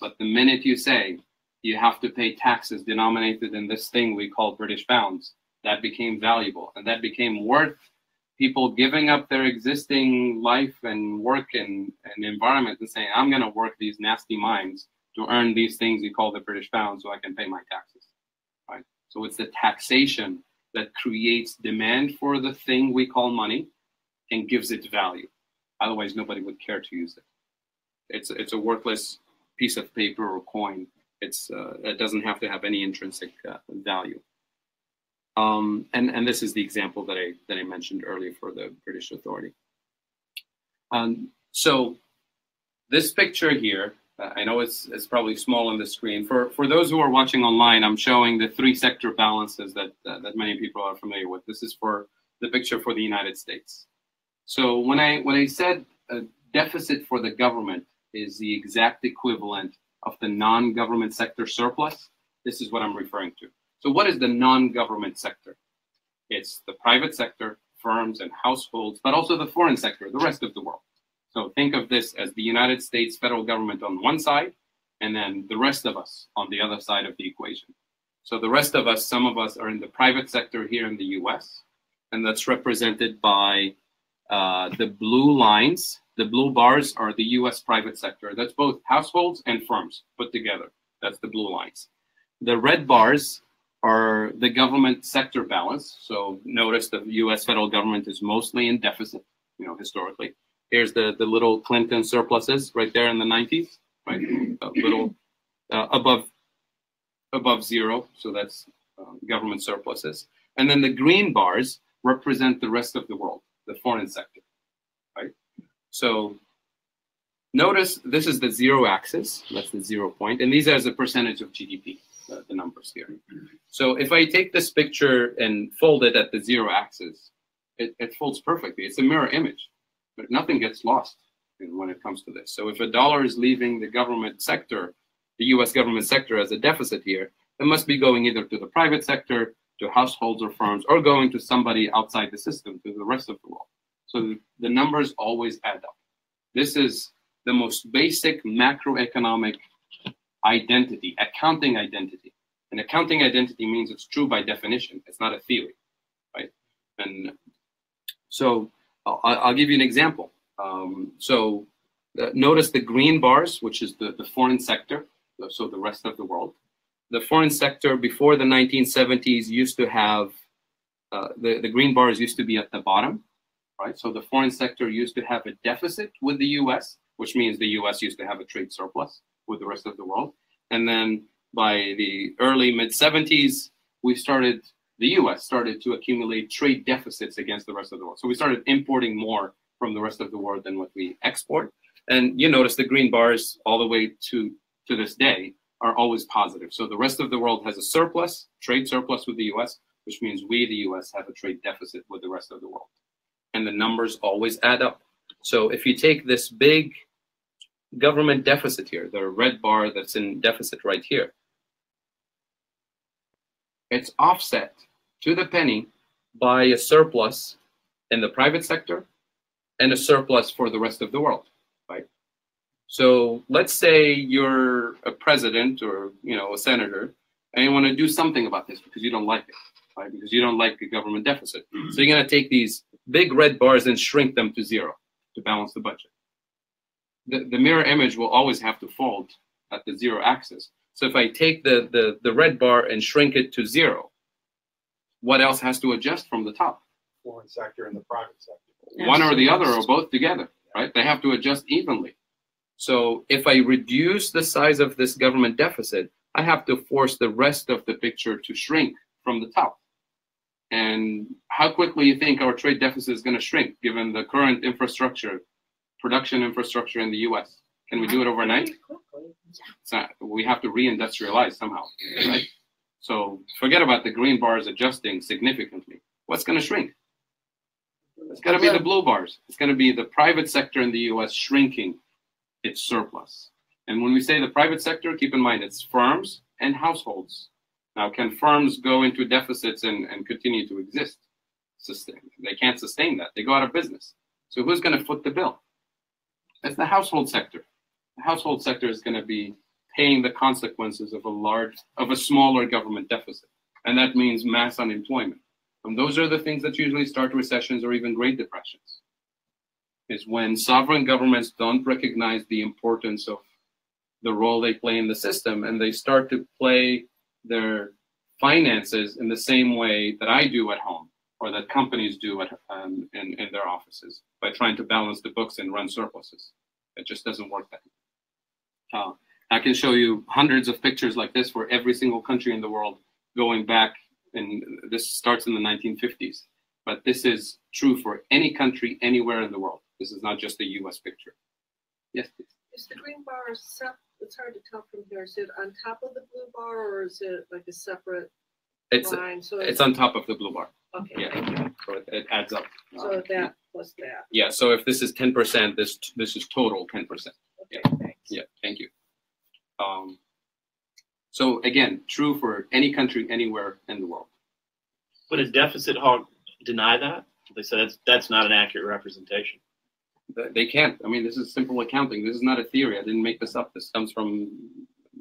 But the minute you say you have to pay taxes denominated in this thing we call British pounds, that became valuable and that became worth people giving up their existing life and work and environment and saying, I'm going to work these nasty mines to earn these things we call the British pound so I can pay my taxes, right? So it's the taxation that creates demand for the thing we call money and gives it value. Otherwise, nobody would care to use it. It's a worthless piece of paper or coin. It doesn't have to have any intrinsic value. And this is the example that I mentioned earlier for the British authority. So this picture here, I know it's probably small on the screen. For those who are watching online, I'm showing the 3 sector balances that many people are familiar with. This is for the picture for the United States. So when I said a deficit for the government is the exact equivalent of the non-government sector surplus, this is what I'm referring to. So what is the non-government sector? It's the private sector, firms and households, but also the foreign sector, the rest of the world. So think of this as the United States federal government on one side, and then the rest of us on the other side of the equation. So the rest of us, some of us are in the private sector here in the US, and that's represented by the blue lines. The blue bars are the US private sector. That's both households and firms put together. That's the blue lines. The red bars are the government sector balance. So notice the US federal government is mostly in deficit, historically. Here's the little Clinton surpluses right there in the 90s, right? A little above zero. So that's government surpluses. And then the green bars represent the rest of the world, the foreign sector, right? So notice this is the zero axis. That's the 0 point. And these are the percentage of GDP, the numbers here. So if I take this picture and fold it at the 0 axis, it folds perfectly. It's a mirror image, but nothing gets lost when it comes to this. So if a dollar is leaving the government sector, the US government sector as a deficit here, it must be going either to the private sector, to households or firms, or going to somebody outside the system, to the rest of the world. So the numbers always add up. This is the most basic macroeconomic identity, accounting identity. And accounting identity means it's true by definition. It's not a theory, right? And so I'll give you an example. Notice the green bars, which is the foreign sector, so the rest of the world. The foreign sector before the 1970s used to have, the green bars used to be at the bottom, right? So the foreign sector used to have a deficit with the US, which means the US used to have a trade surplus with the rest of the world. And then by the early mid-70s, the US started to accumulate trade deficits against the rest of the world. So we started importing more from the rest of the world than what we export. And you notice the green bars all the way to this day are always positive. So the rest of the world has a surplus, trade surplus with the US, which means we, the US, have a trade deficit with the rest of the world. And the numbers always add up. So if you take this big government deficit here, the red bar that's in deficit right here, it's offset to the penny by a surplus in the private sector and a surplus for the rest of the world, right? So let's say you're a president or a senator, and you want to do something about this because you don't like it, right? Because you don't like the government deficit. So you're going to take these big red bars and shrink them to 0 to balance the budget. The mirror image will always have to fold at the 0 axis. So if I take the red bar and shrink it to 0, what else has to adjust from the top? Foreign sector and the private sector. One or the other or both together, right? They have to adjust evenly. So if I reduce the size of this government deficit, I have to force the rest of the picture to shrink from the top. And how quickly you think our trade deficit is going to shrink given the current infrastructure, production infrastructure in the US? Can we do it overnight? It's not, we have to reindustrialize somehow, right? So forget about the green bars adjusting significantly. What's going to shrink? It's going to be the blue bars. It's going to be the private sector in the US shrinking its surplus. And when we say the private sector, keep in mind it's firms and households. Now, can firms go into deficits and continue to exist? They can't sustain that. They go out of business. So who's going to foot the bill? It's the household sector. The household sector is going to be paying the consequences of a smaller government deficit. And that means mass unemployment. And those are the things that usually start recessions or even Great Depressions. Is when sovereign governments don't recognize the importance of the role they play in the system, and they start to play their finances in the same way that I do at home, or that companies do in their offices, by trying to balance the books and run surpluses. It just doesn't work that way. I can show you hundreds of pictures like this for every single country in the world going back, and this starts in the 1950s. But this is true for any country, anywhere in the world. This is not just a US picture. Yes, please. Is the green bar, it's hard to tell from here, is it on top of the blue bar or is it like a separate line? So it's on top of the blue bar. Okay. Yeah, so it adds up. So that plus that. Yeah, so if this is 10%, this is total 10%. Okay, Yeah. thanks. Yeah, thank you. So again, true for any country, anywhere in the world. Would a deficit hog deny that? They said that's not an accurate representation. They can't. I mean, this is simple accounting. This is not a theory. I didn't make this up. This comes from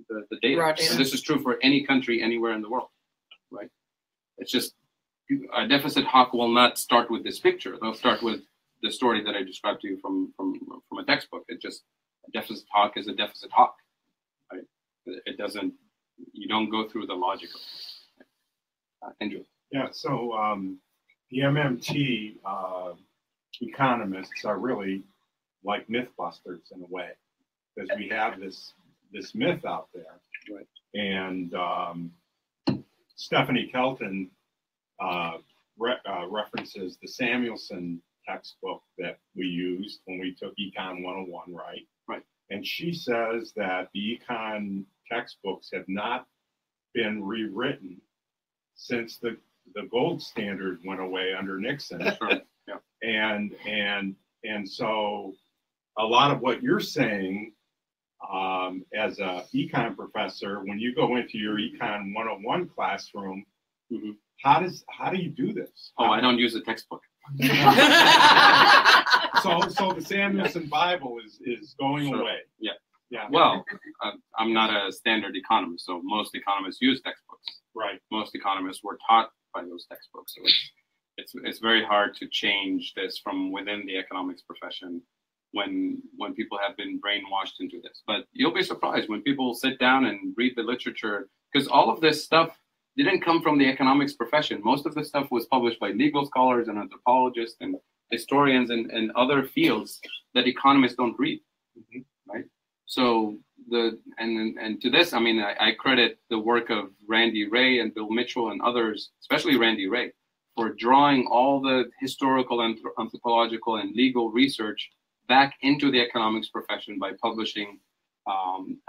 the data. Raw data. And this is true for any country, anywhere in the world, right? It's just a deficit hawk will not start with this picture. They'll start with the story that I described to you from a textbook. It just, a deficit hawk is a deficit hawk, right? It doesn't, you don't go through the logic of it. Andrew. Yeah, so the MMT economists are really like mythbusters in a way, because we have this myth out there. Right. And Stephanie Kelton references the Samuelson textbook that we used when we took Econ 101, right? Right. And she says that the econ textbooks have not been rewritten since the gold standard went away under Nixon. Sure. Yeah. And so a lot of what you're saying as a econ professor, when you go into your econ 101 classroom, Mm-hmm. how do you do this? Oh, I don't use a textbook. So the Samuelson Bible is going Sure. away. Yeah. Yeah. Well, I'm not a standard economist, so most economists use textbooks. Right. Most economists were taught by those textbooks, so it's very hard to change this from within the economics profession when people have been brainwashed into this. But you'll be surprised when people sit down and read the literature, because all of this stuff didn't come from the economics profession. Most of the stuff was published by legal scholars and anthropologists and historians and other fields that economists don't read, right? So and to this, I mean, I credit the work of Randy Ray and Bill Mitchell and others, especially Randy Ray, for drawing all the historical, anthropological, and legal research back into the economics profession by publishing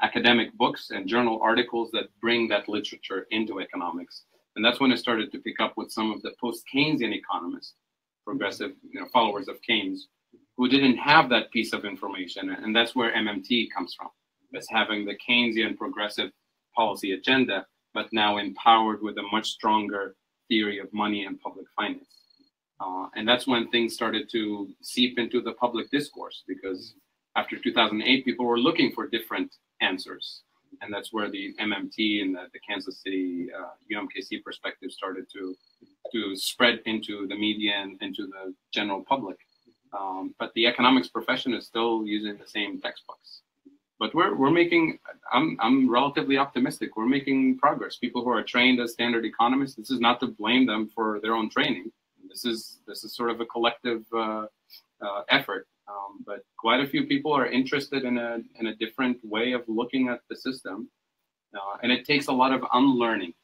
academic books and journal articles that bring that literature into economics. And that's when it started to pick up with some of the post-Keynesian economists, progressive, followers of Keynes, who didn't have that piece of information. And that's where MMT comes from. It's having the Keynesian progressive policy agenda, but now empowered with a much stronger theory of money and public finance. And that's when things started to seep into the public discourse, because after 2008, people were looking for different answers. And that's where the MMT and the Kansas City UMKC perspective started to spread into the media and into the general public. But the economics profession is still using the same textbooks. But we're making, I'm relatively optimistic. We're making progress. People who are trained as standard economists, this is not to blame them for their own training. This is sort of a collective effort. But quite a few people are interested in a different way of looking at the system. And it takes a lot of unlearning,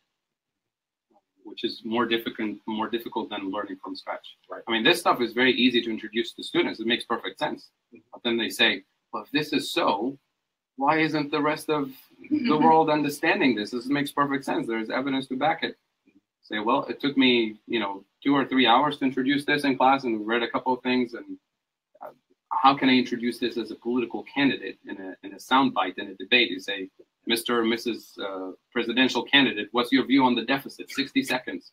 which is more difficult than learning from scratch. Right. I mean, this stuff is very easy to introduce to students. It makes perfect sense. But then they say, well, if this is so, why isn't the rest of the world understanding this? This makes perfect sense. There's evidence to back it. Say, well, it took me, 2 or 3 hours to introduce this in class, and we read a couple of things. And how can I introduce this as a political candidate in a soundbite in a debate? You say, Mr. or Mrs. Presidential candidate, what's your view on the deficit? 60 seconds.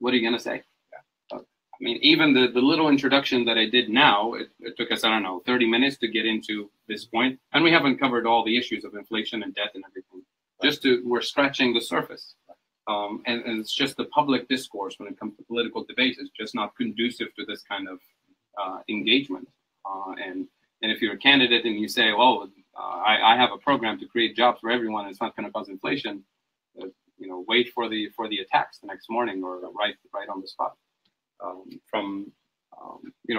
What are you going to say? Yeah. I mean, even the little introduction that I did now, it took us, 30 minutes to get into this point. And we haven't covered all the issues of inflation and debt and everything. We're scratching the surface. And it's just the public discourse when it comes to political debates is just not conducive to this kind of engagement. And if you're a candidate and you say, well, I have a program to create jobs for everyone, it's not going to cause inflation, wait for the attacks the next morning or right on the spot from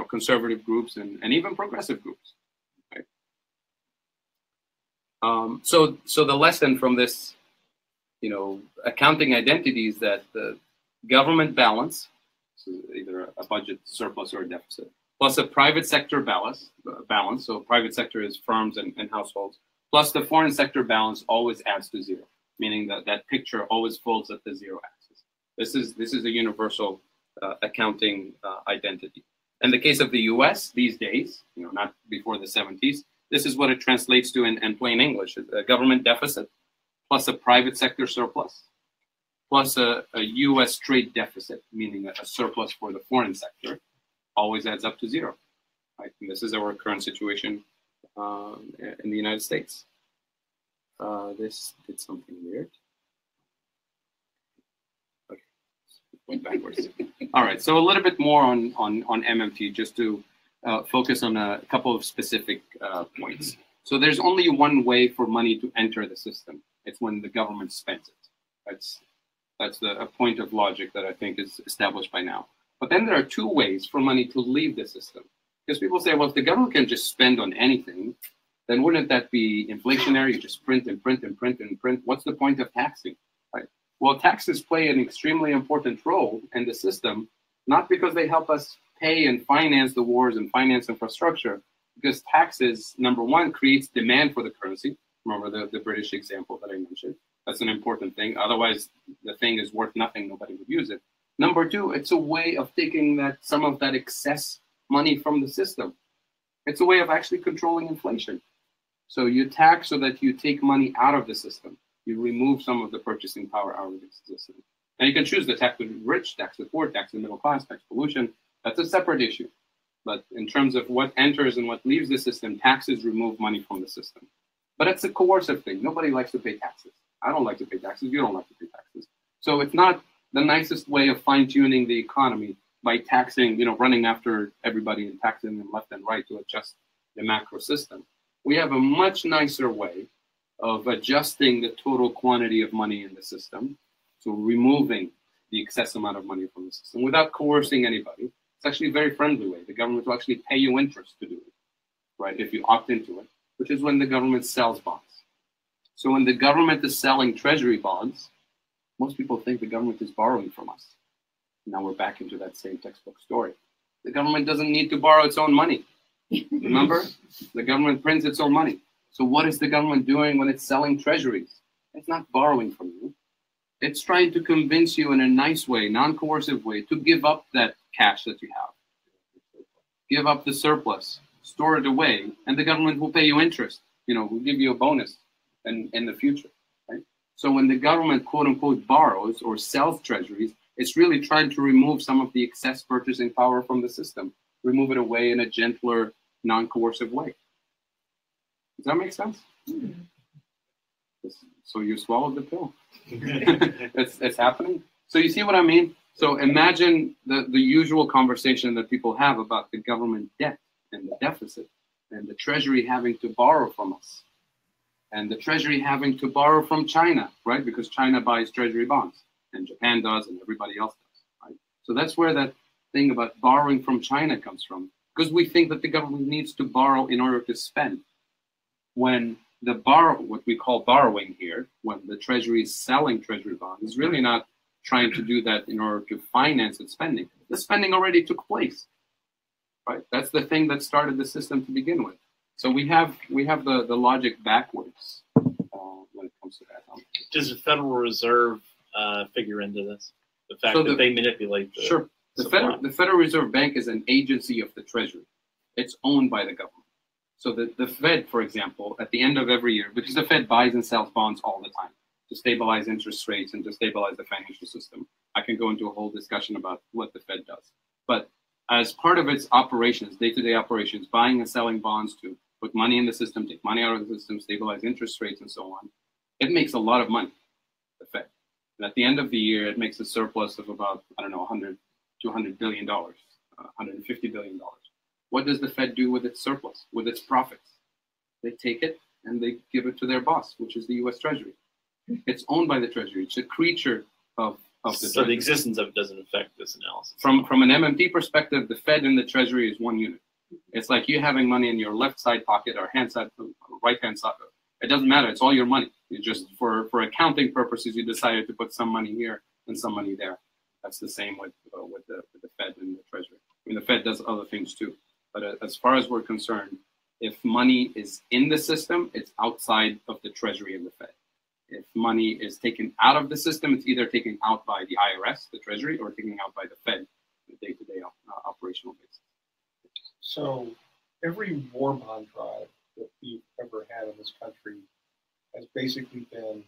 conservative groups and even progressive groups. Right? So the lesson from this, accounting identities that the government balance, so either a budget surplus or a deficit, plus a private sector balance, so private sector is firms and households, plus the foreign sector balance always adds to zero, meaning that picture always folds at the zero axis. This is a universal accounting identity. In the case of the US these days, not before the 70s, this is what it translates to in plain English: a government deficit plus a private sector surplus plus a US trade deficit, meaning a surplus for the foreign sector, always adds up to zero. Right? And this is our current situation in the United States. This did something weird. Okay, went backwards. All right, so a little bit more on MMT, just to focus on a couple of specific points. So there's only one way for money to enter the system. It's when the government spends it. That's a point of logic that I think is established by now. But then there are two ways for money to leave the system. Because people say, well, if the government can just spend on anything, then wouldn't that be inflationary? You just print and print and print and print. What's the point of taxing? Right? Well, taxes play an extremely important role in the system, not because they help us pay and finance the wars and finance infrastructure, because taxes, number one, creates demand for the currency. Remember the British example that I mentioned. That's an important thing. Otherwise, the thing is worth nothing. Nobody would use it. Number two, it's a way of taking some of that excess money from the system. It's a way of actually controlling inflation. So you tax so that you take money out of the system. You remove some of the purchasing power out of the system. And you can choose to tax the rich, tax the poor, tax the middle class, tax pollution. That's a separate issue. But in terms of what enters and what leaves the system, taxes remove money from the system. But it's a coercive thing. Nobody likes to pay taxes. I don't like to pay taxes. You don't like to pay taxes. So it's not the nicest way of fine-tuning the economy by taxing, running after everybody and taxing them left and right to adjust the macro system. We have a much nicer way of adjusting the total quantity of money in the system, so removing the excess amount of money from the system without coercing anybody. It's actually a very friendly way. The government will actually pay you interest to do it, right, if you opt into it, which is when the government sells bonds. So when the government is selling treasury bonds, most people think the government is borrowing from us. Now we're back into that same textbook story. The government doesn't need to borrow its own money. Remember? The government prints its own money. So what is the government doing when it's selling treasuries? It's not borrowing from you. It's trying to convince you in a nice way, non-coercive way, to give up that cash that you have. Give up the surplus, store it away, and the government will pay you interest. Will give you a bonus in the future. Right? So when the government, quote unquote, borrows or sells treasuries, it's really trying to remove some of the excess purchasing power from the system, remove it away in a gentler, non-coercive way. Does that make sense? Mm-hmm. So you swallowed the pill. it's happening. So you see what I mean? So imagine the usual conversation that people have about the government debt and the deficit and the Treasury having to borrow from us and the Treasury having to borrow from China, right? Because China buys Treasury bonds and Japan does and everybody else does, right? So that's where that thing about borrowing from China comes from, because we think that the government needs to borrow in order to spend. When what we call borrowing here, when the Treasury is selling Treasury bonds, is really not trying to do that in order to finance its spending. The spending already took place, right? That's the thing that started the system to begin with. So we have the logic backwards when it comes to that. Does the Federal Reserve figure into this? The fact that they manipulate the Sure. The Federal Reserve Bank is an agency of the Treasury. It's owned by the government. So the Fed, for example, at the end of every year, because the Fed buys and sells bonds all the time to stabilize interest rates and to stabilize the financial system. I can go into a whole discussion about what the Fed does. But as part of its operations, day-to-day operations, buying and selling bonds to put money in the system, take money out of the system, stabilize interest rates, and so on, it makes a lot of money, the Fed. And at the end of the year, it makes a surplus of about, I don't know, $100, $200 billion, $150 billion. What does the Fed do with its surplus, with its profits? They take it and they give it to their boss, which is the U.S. Treasury. It's owned by the Treasury. It's a creature of the So Treasury. the existence of it doesn't affect this analysis. From an MMT perspective, the Fed and the Treasury is one unit. It's like you having money in your left side pocket or right hand side. It doesn't matter. It's all your money. You just for accounting purposes, you decided to put some money here and some money there. That's the same with the Fed and the Treasury. I mean, the Fed does other things too. But as far as we're concerned, if money is in the system, it's outside of the Treasury and the Fed. If money is taken out of the system, it's either taken out by the IRS, the Treasury, or taken out by the Fed on a day-to-day operational basis. So every war bond drive that we've ever had in this country has basically been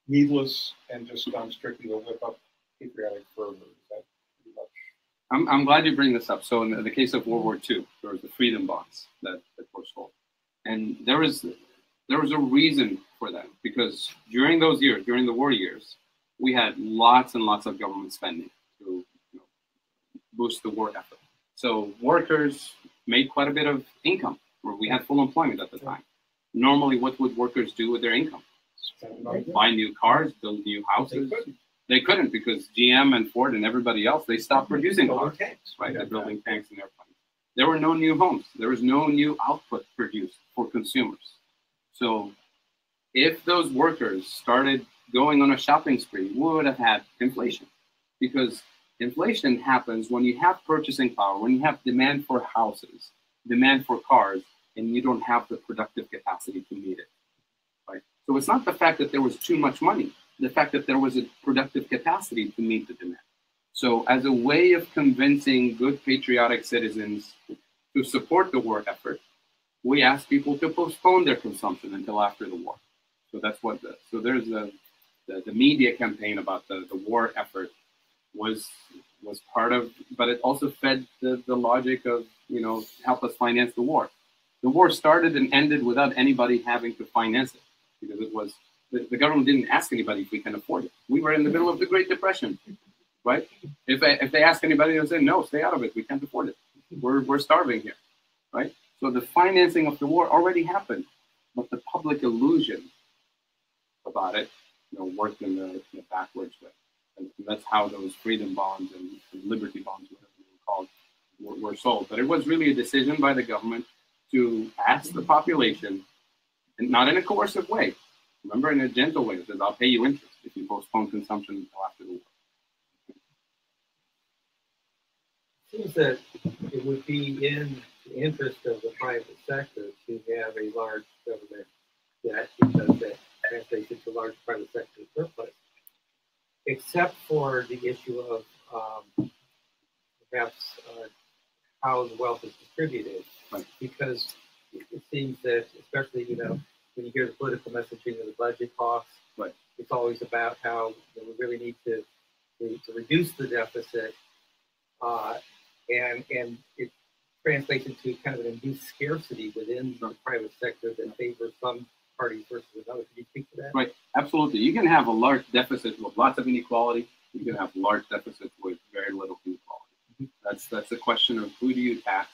needless and just done strictly to whip up patriotic fervor. Is that pretty much? I'm glad you bring this up. So in the case of World War II, there was the freedom bonds that were sold. And there was a reason for that, because during those years, during the war years, we had lots and lots of government spending to boost the war effort. So workers made quite a bit of income, where we had full employment at the time. Normally, what would workers do with their income? Buy new cars, build new houses. They couldn't because GM and Ford and everybody else, they stopped producing cars, right? They're building tanks and airplanes. There were no new homes. There was no new output produced for consumers. So if those workers started going on a shopping spree, we would have had inflation, because inflation happens when you have purchasing power, when you have demand for houses, demand for cars and you don't have the productive capacity to meet it, right? So it's not the fact that there was too much money, the fact that there was a productive capacity to meet the demand. So as a way of convincing good patriotic citizens to support the war effort, we ask people to postpone their consumption until after the war. So that's what so there's the media campaign about the war effort was part of, but it also fed the logic of, you know, help us finance the war. The war started and ended without anybody having to finance it, because it was, the government didn't ask anybody if we can afford it. We were in the middle of the Great Depression, right? If they ask anybody, they'll say, no, stay out of it. We can't afford it. We're starving here, right? So the financing of the war already happened, but the public illusion about it, you know, worked in the backwards way. And that's how those freedom bonds and liberty bonds, whatever they were called, were sold. But it was really a decision by the government to ask the population, and not in a coercive way. Remember, in a gentle way. It says, I'll pay you interest if you postpone consumption until after the war. It seems that it would be in the interest of the private sector to have a large government debt, because that translates into large private sector surplus, except for the issue of perhaps how the wealth is distributed. Right. Because it seems that, especially, you know, when you hear the political messaging of the budget costs, right, it's always about how, you know, we really need to reduce the deficit, and it translates into kind of an induced scarcity within the private sector that favors some parties versus another. Can you speak to that? Right, absolutely. You can have a large deficit with lots of inequality. You can have large deficits with very little inequality. That's a question of who do you tax,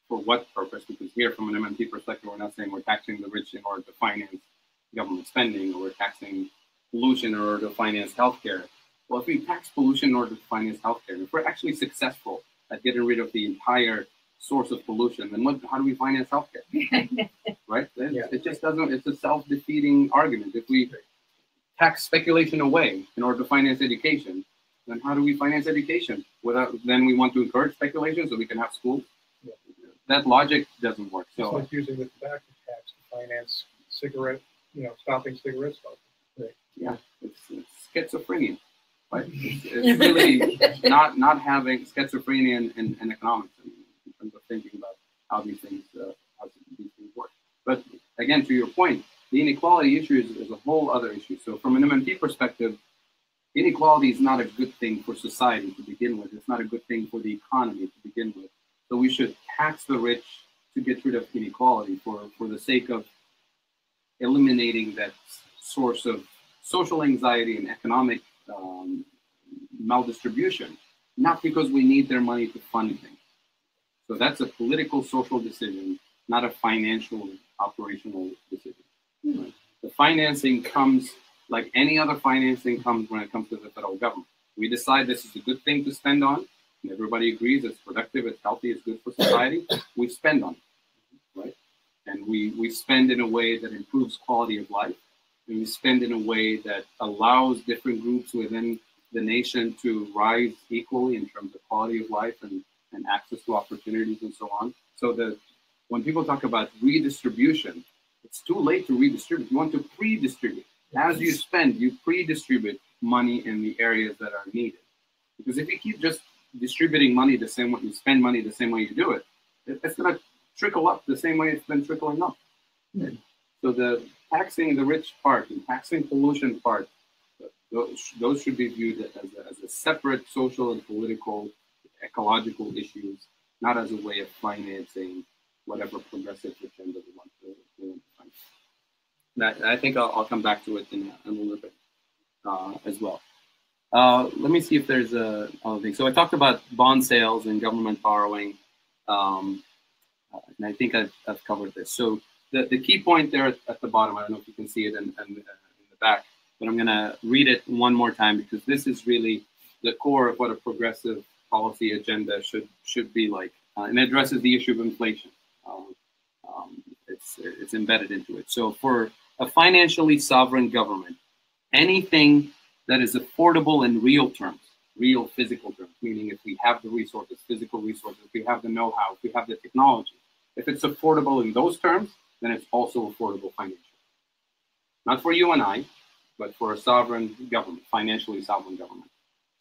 for what purpose? Because here, from an MMT perspective, we're not saying we're taxing the rich in order to finance government spending, or we're taxing pollution in order to finance healthcare. Well, if we tax pollution in order to finance healthcare, if we're actually successful at getting rid of the entire source of pollution, then how do we finance healthcare? Right? It just doesn't. It's a self-defeating argument. If we tax speculation away in order to finance education, then how do we finance education? Then we want to encourage speculation so we can have schools. That logic doesn't work. So it's like using the tobacco tax to finance cigarette, stopping cigarette smoking. Right. Yeah, it's schizophrenia, right? It's really not having schizophrenia in economics, in terms of thinking about how these things work. But again, to your point, the inequality issue is a whole other issue. So from an MMT perspective, inequality is not a good thing for society to begin with. It's not a good thing for the economy to begin with. So we should tax the rich to get rid of inequality for the sake of eliminating that source of social anxiety and economic maldistribution, not because we need their money to fund things. So that's a political, social decision, not a financial, operational decision. Right? The financing comes like any other financing comes when it comes to the federal government. We decide this is a good thing to spend on, and everybody agrees it's productive, it's healthy, it's good for society. We spend on it, right? And we spend in a way that improves quality of life, and we spend in a way that allows different groups within the nation to rise equally in terms of quality of life and access to opportunities and so on. So when people talk about redistribution, it's too late to redistribute. You want to pre-distribute. As you spend, you pre-distribute money in the areas that are needed. Because if you keep just distributing money the same way, you spend money the same way you do it, it's going to trickle up the same way it's been trickling up. Right? So the taxing the rich part and taxing pollution part, those should be viewed as a separate social and political, ecological issues, not as a way of financing whatever progressive agenda we want to finance. I think I'll come back to it in a little bit as well. Let me see if there's other thing. So I talked about bond sales and government borrowing, and I think I've covered this. So the key point there at the bottom, I don't know if you can see it in the back, but I'm going to read it one more time because this is really the core of what a progressive policy agenda should be like, and it addresses the issue of inflation. It's embedded into it. So for a financially sovereign government, anything that is affordable in real terms, real physical terms, meaning if we have the resources, physical resources, if we have the know-how, if we have the technology, If it's affordable in those terms, then it's also affordable financially. Not for you and I, but for a sovereign government, financially sovereign government.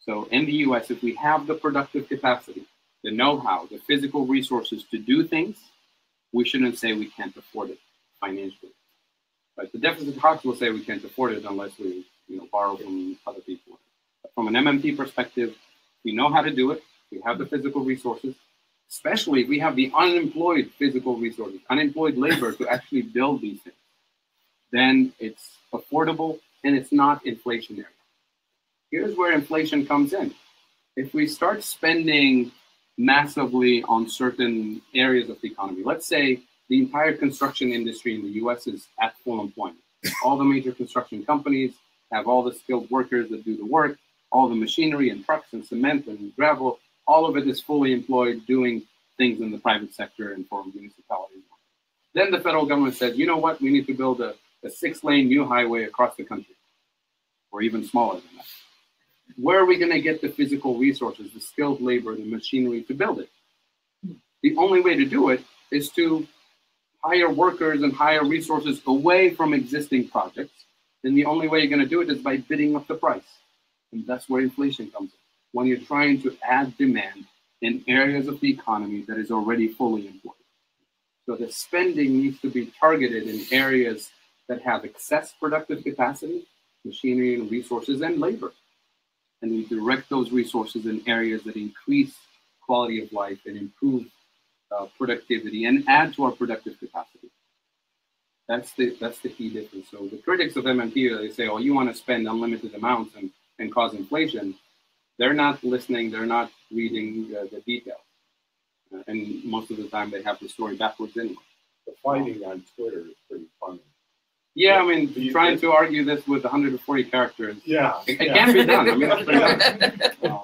So in the US, if we have the productive capacity, the know-how, the physical resources to do things, we shouldn't say we can't afford it financially. But the deficit hawks will say we can't afford it unless we borrow from other people. But from an MMT perspective, we know how to do it. We have the physical resources, especially if we have the unemployed physical resources, unemployed labor to actually build these things. Then it's affordable and it's not inflationary. Here's where inflation comes in. If we start spending massively on certain areas of the economy, let's say the entire construction industry in the US is at full employment. All the major construction companies have all the skilled workers that do the work, all the machinery and trucks and cement and gravel, all of it is fully employed doing things in the private sector and for municipalities. Then the federal government says, you know what, we need to build a 6-lane new highway across the country, or even smaller than that. Where are we going to get the physical resources, the skilled labor, the machinery to build it? The only way to do it is to hire workers and hire resources away from existing projects. And the only way you're going to do it is by bidding up the price. And that's where inflation comes in. When you're trying to add demand in areas of the economy that is already fully employed. So the spending needs to be targeted in areas that have excess productive capacity, machinery and resources, and labor. And we direct those resources in areas that increase quality of life and improve productivity and add to our productive capacity. That's the key difference. So the critics of MMT, they say, oh, you want to spend unlimited amounts and cause inflation. They're not listening. They're not reading the details. And most of the time they have the story backwards anyway. The fighting on Twitter is pretty funny. Yeah, I mean, trying to argue this with 140 characters, it can't be done. I mean, it's pretty done.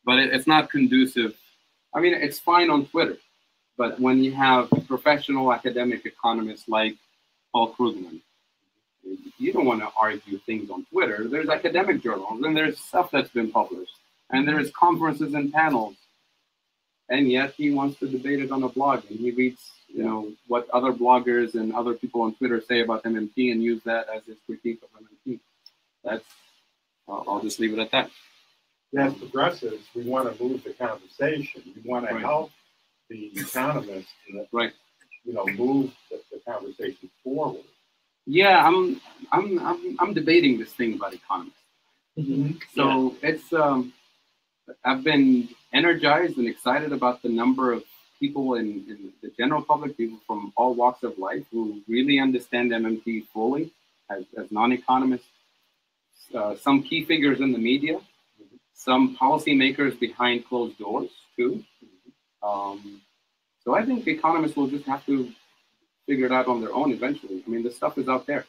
But it's not conducive. I mean, it's fine on Twitter, but when you have professional academic economists like Paul Krugman, you don't want to argue things on Twitter. There's academic journals, and there's stuff that's been published, and there's conferences and panels, and yet he wants to debate it on a blog, and he reads what other bloggers and other people on Twitter say about MMT and use that as his critique of MMT. That's, I'll just leave it at that. As progressives, we want to move the conversation. We want to help the economists, move the conversation forward. Yeah, I'm debating this thing about economists. Mm-hmm. So it's I've been energized and excited about the number of people in the general public, people from all walks of life who really understand MMT fully as non-economists, some key figures in the media, some policymakers behind closed doors too. So I think economists will just have to figure it out on their own eventually. I mean, the stuff is out there.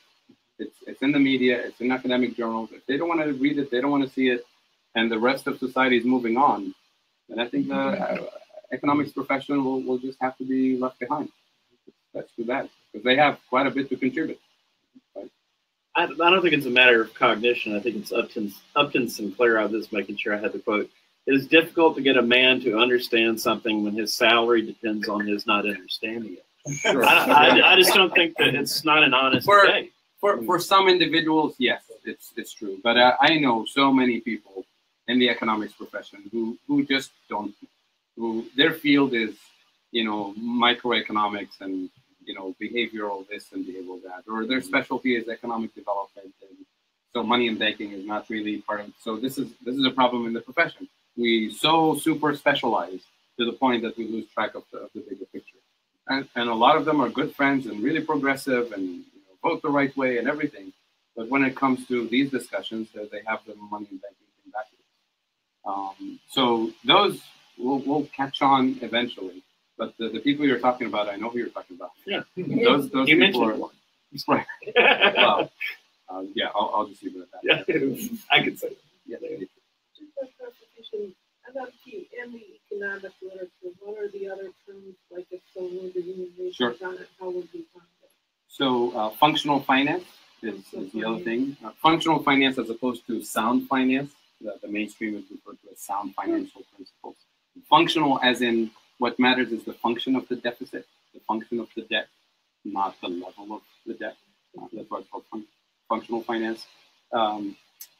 It's in the media, it's in academic journals. If they don't want to read it, they don't want to see it, and the rest of society is moving on, then I think the economics profession will just have to be left behind. That's too bad, because they have quite a bit to contribute. Right? I don't think it's a matter of cognition. I think it's Upton Sinclair. I was just making sure I had the quote. It is difficult to get a man to understand something when his salary depends on his not understanding it. Sure. I just don't think that it's not an honest debate. For some individuals, yes, it's true. But I know so many people in the economics profession who just don't, who their field is, microeconomics and, behavioral this and behavioral that, or their specialty is economic development. And so money and banking is not really part of it. So this is a problem in the profession. We so super specialize to the point that we lose track of the bigger picture. And a lot of them are good friends and really progressive and vote the right way and everything. But when it comes to these discussions, they have the money and banking thing backwards. So those will catch on eventually. But the people you're talking about, I know who you're talking about. Yeah. Those you people are one. right. Well, yeah, I'll just leave it at that. Yeah, I could say that. Yeah. MMT and the economic literature, what are the other terms, like if someone the university on it, how would we find it? So functional finance is the other thing. Functional finance as opposed to sound finance, the mainstream is referred to as sound financial principles. Functional as in what matters is the function of the deficit, the function of the debt, not the level of the debt. That's why it's called functional finance.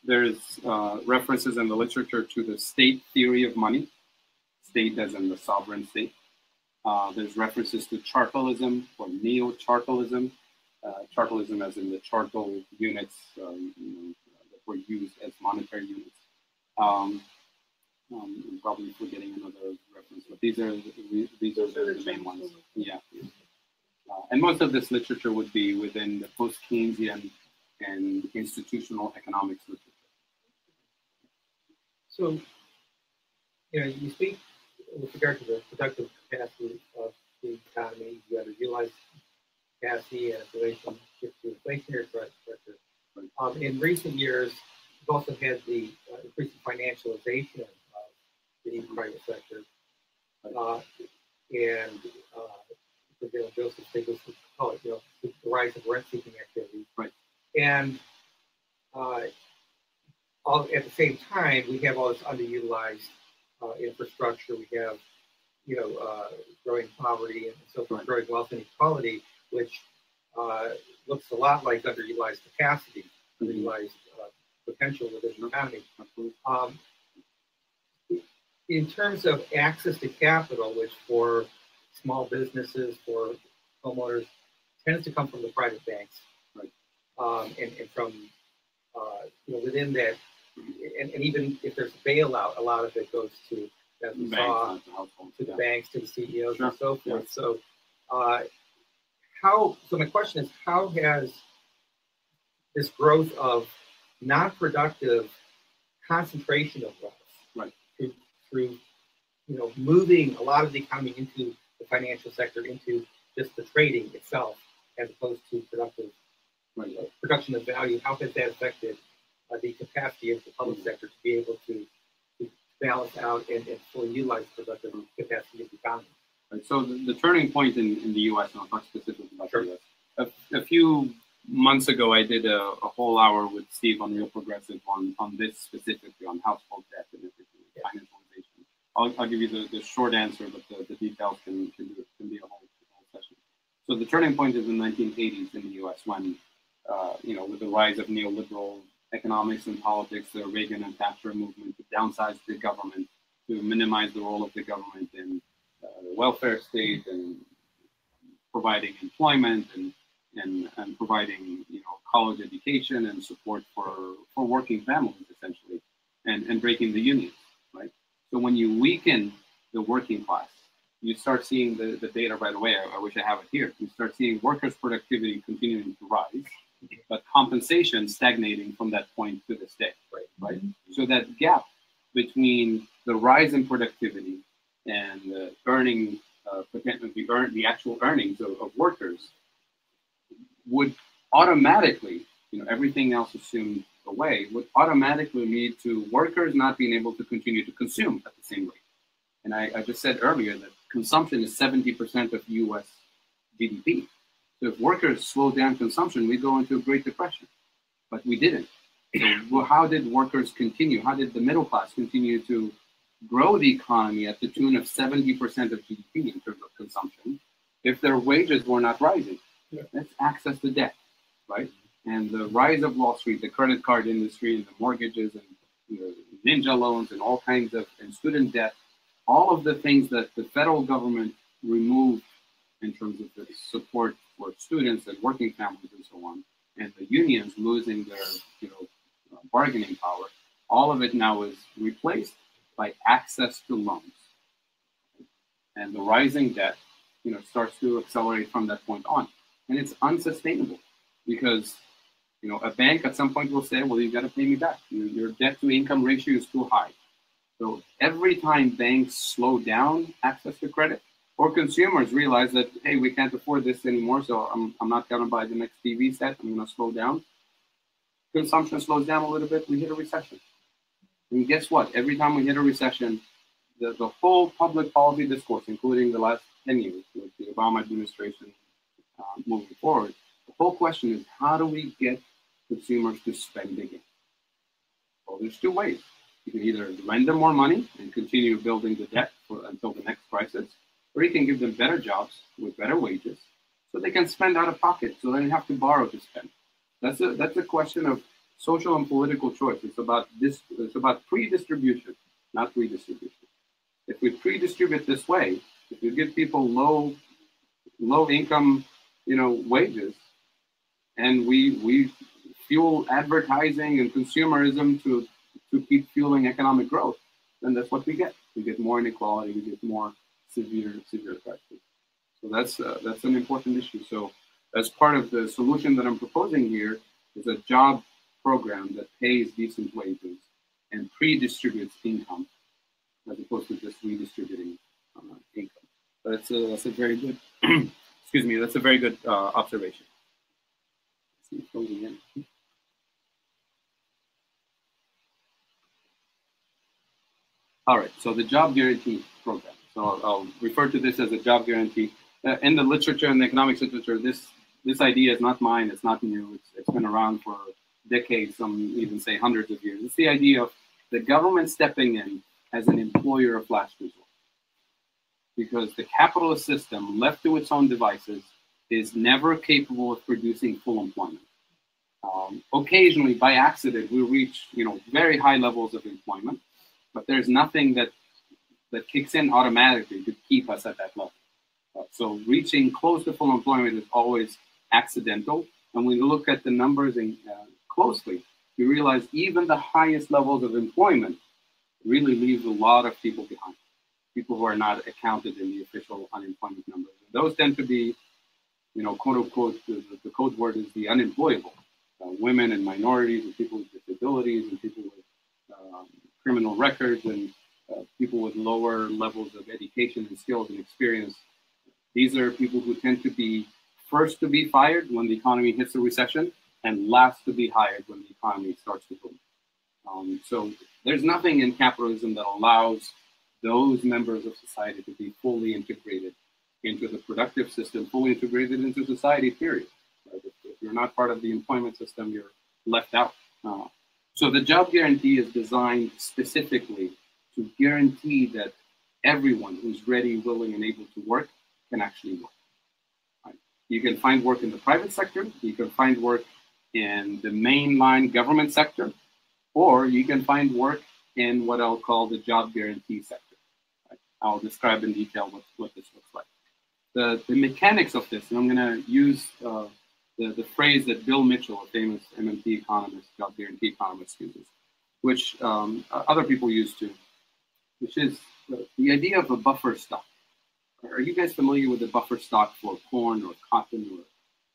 There's references in the literature to the state theory of money, state as in the sovereign state. There's references to chartalism or neo-chartalism, chartalism as in the chartal units that were used as monetary units. I'm probably forgetting another reference, but these are the main ones. Yeah. And most of this literature would be within the post-Keynesian and institutional economics literature. So, you speak with regard to the productive capacity of the economy. You have to utilize capacity and relationship to inflationary pressure. In recent years, we've also had the increasing financialization of the private sector. And Joseph Stiglitz would call it, the rise of rent-seeking activity. Right. And at the same time, we have all this underutilized infrastructure. We have, growing poverty and so forth, growing wealth inequality, which looks a lot like underutilized capacity, underutilized potential within the economy. In terms of access to capital, which for small businesses, for homeowners, tends to come from the private banks, right? And from within that, and even if there's a bailout, a lot of it goes to, as we saw, to the banks, to the CEOs, and so forth. So, so my question is, how has this growth of non-productive concentration of wealth, right, through moving a lot of the economy into the financial sector, into just the trading itself, as opposed to productive production of value, how has that affected the capacity of the public sector to be able to balance out and fully utilize productive capacity of the economy? Right. So the turning point in the U.S., and I'll talk specifically about the U.S. A few months ago, I did a whole hour with Steve on Real Progressive on this specifically, on household debt and everything, financialization. I'll give you the short answer, but the details can be a whole session. So the turning point is in the 1980s in the U.S. when, with the rise of neoliberal economics and politics, the Reagan and Thatcher movement to downsize the government, to minimize the role of the government in the welfare state and providing employment and providing college education and support for working families essentially, and breaking the unions, right? So when you weaken the working class, you start seeing the data right away. I wish I have it here. You start seeing workers' productivity continuing to rise, but compensation stagnating from that point to this day, right? So that gap between the rise in productivity and the earning, the actual earnings of workers would automatically, everything else assumed away, would automatically lead to workers not being able to continue to consume at the same rate. And I just said earlier that consumption is 70% of U.S. GDP. So if workers slow down consumption, we go into a Great Depression. But we didn't. So how did workers continue? How did the middle class continue to grow the economy at the tune of 70% of GDP in terms of consumption if their wages were not rising? Let's access the debt, right? And the rise of Wall Street, the credit card industry, and the mortgages, and ninja loans, and all kinds of, and student debt, all of the things that the federal government removed in terms of the support for students and working families and so on, and the unions losing their, bargaining power, all of it now is replaced by access to loans. And the rising debt, starts to accelerate from that point on. And it's unsustainable because, a bank at some point will say, well, you got to pay me back. Your debt to income ratio is too high. So every time banks slow down access to credit, or consumers realize that, hey, we can't afford this anymore, so I'm not going to buy the next TV set, I'm going to slow down. Consumption slows down a little bit, we hit a recession. And guess what? Every time we hit a recession, the whole public policy discourse, including the last 10 years with the Obama administration moving forward, the whole question is, how do we get consumers to spend again? Well, there's two ways. You can either lend them more money and continue building the debt until the next crisis, or you can give them better jobs with better wages so they can spend out of pocket, so they don't have to borrow to spend. That's a question of social and political choice. It's about pre-distribution, not redistribution. If we pre-distribute this way, if we give people low income, wages, and we fuel advertising and consumerism to keep fueling economic growth, then that's what we get. We get more inequality. We get more severe crises. So that's an important issue. So as part of the solution that I'm proposing here is a job program that pays decent wages and pre-distributes income, as opposed to just redistributing income. But that's a very good, excuse me, that's a very good observation. Let's see, again. All right, so the job guarantee program. So I'll refer to this as a job guarantee. In the literature, in the economics literature, this idea is not mine, it's not new, it's been around for decades, some even say hundreds of years. It's the idea of the government stepping in as an employer of last resort. Because the capitalist system, left to its own devices, is never capable of producing full employment. Occasionally, by accident, we reach very high levels of employment, but there's nothing that kicks in automatically to keep us at that level. So reaching close to full employment is always accidental. And when you look at the numbers closely, you realize even the highest levels of employment really leaves a lot of people behind, people who are not accounted in the official unemployment numbers. And those tend to be, quote unquote, the code word is the unemployable. Women and minorities and people with disabilities and people with criminal records and people with lower levels of education and skills and experience. These are people who tend to be first to be fired when the economy hits a recession and last to be hired when the economy starts to boom. So there's nothing in capitalism that allows those members of society to be fully integrated into the productive system, fully integrated into society, period. Right? If you're not part of the employment system, you're left out. So the job guarantee is designed specifically to guarantee that everyone who's ready, willing, and able to work can actually work. Right? You can find work in the private sector, you can find work in the mainline government sector, or you can find work in what I'll call the job guarantee sector. Right? I'll describe in detail what this looks like. The mechanics of this, and I'm going to use the phrase that Bill Mitchell, a famous MMT economist, job guarantee economist, uses, which other people use too, which is the idea of a buffer stock. Are you guys familiar with the buffer stock for corn or cotton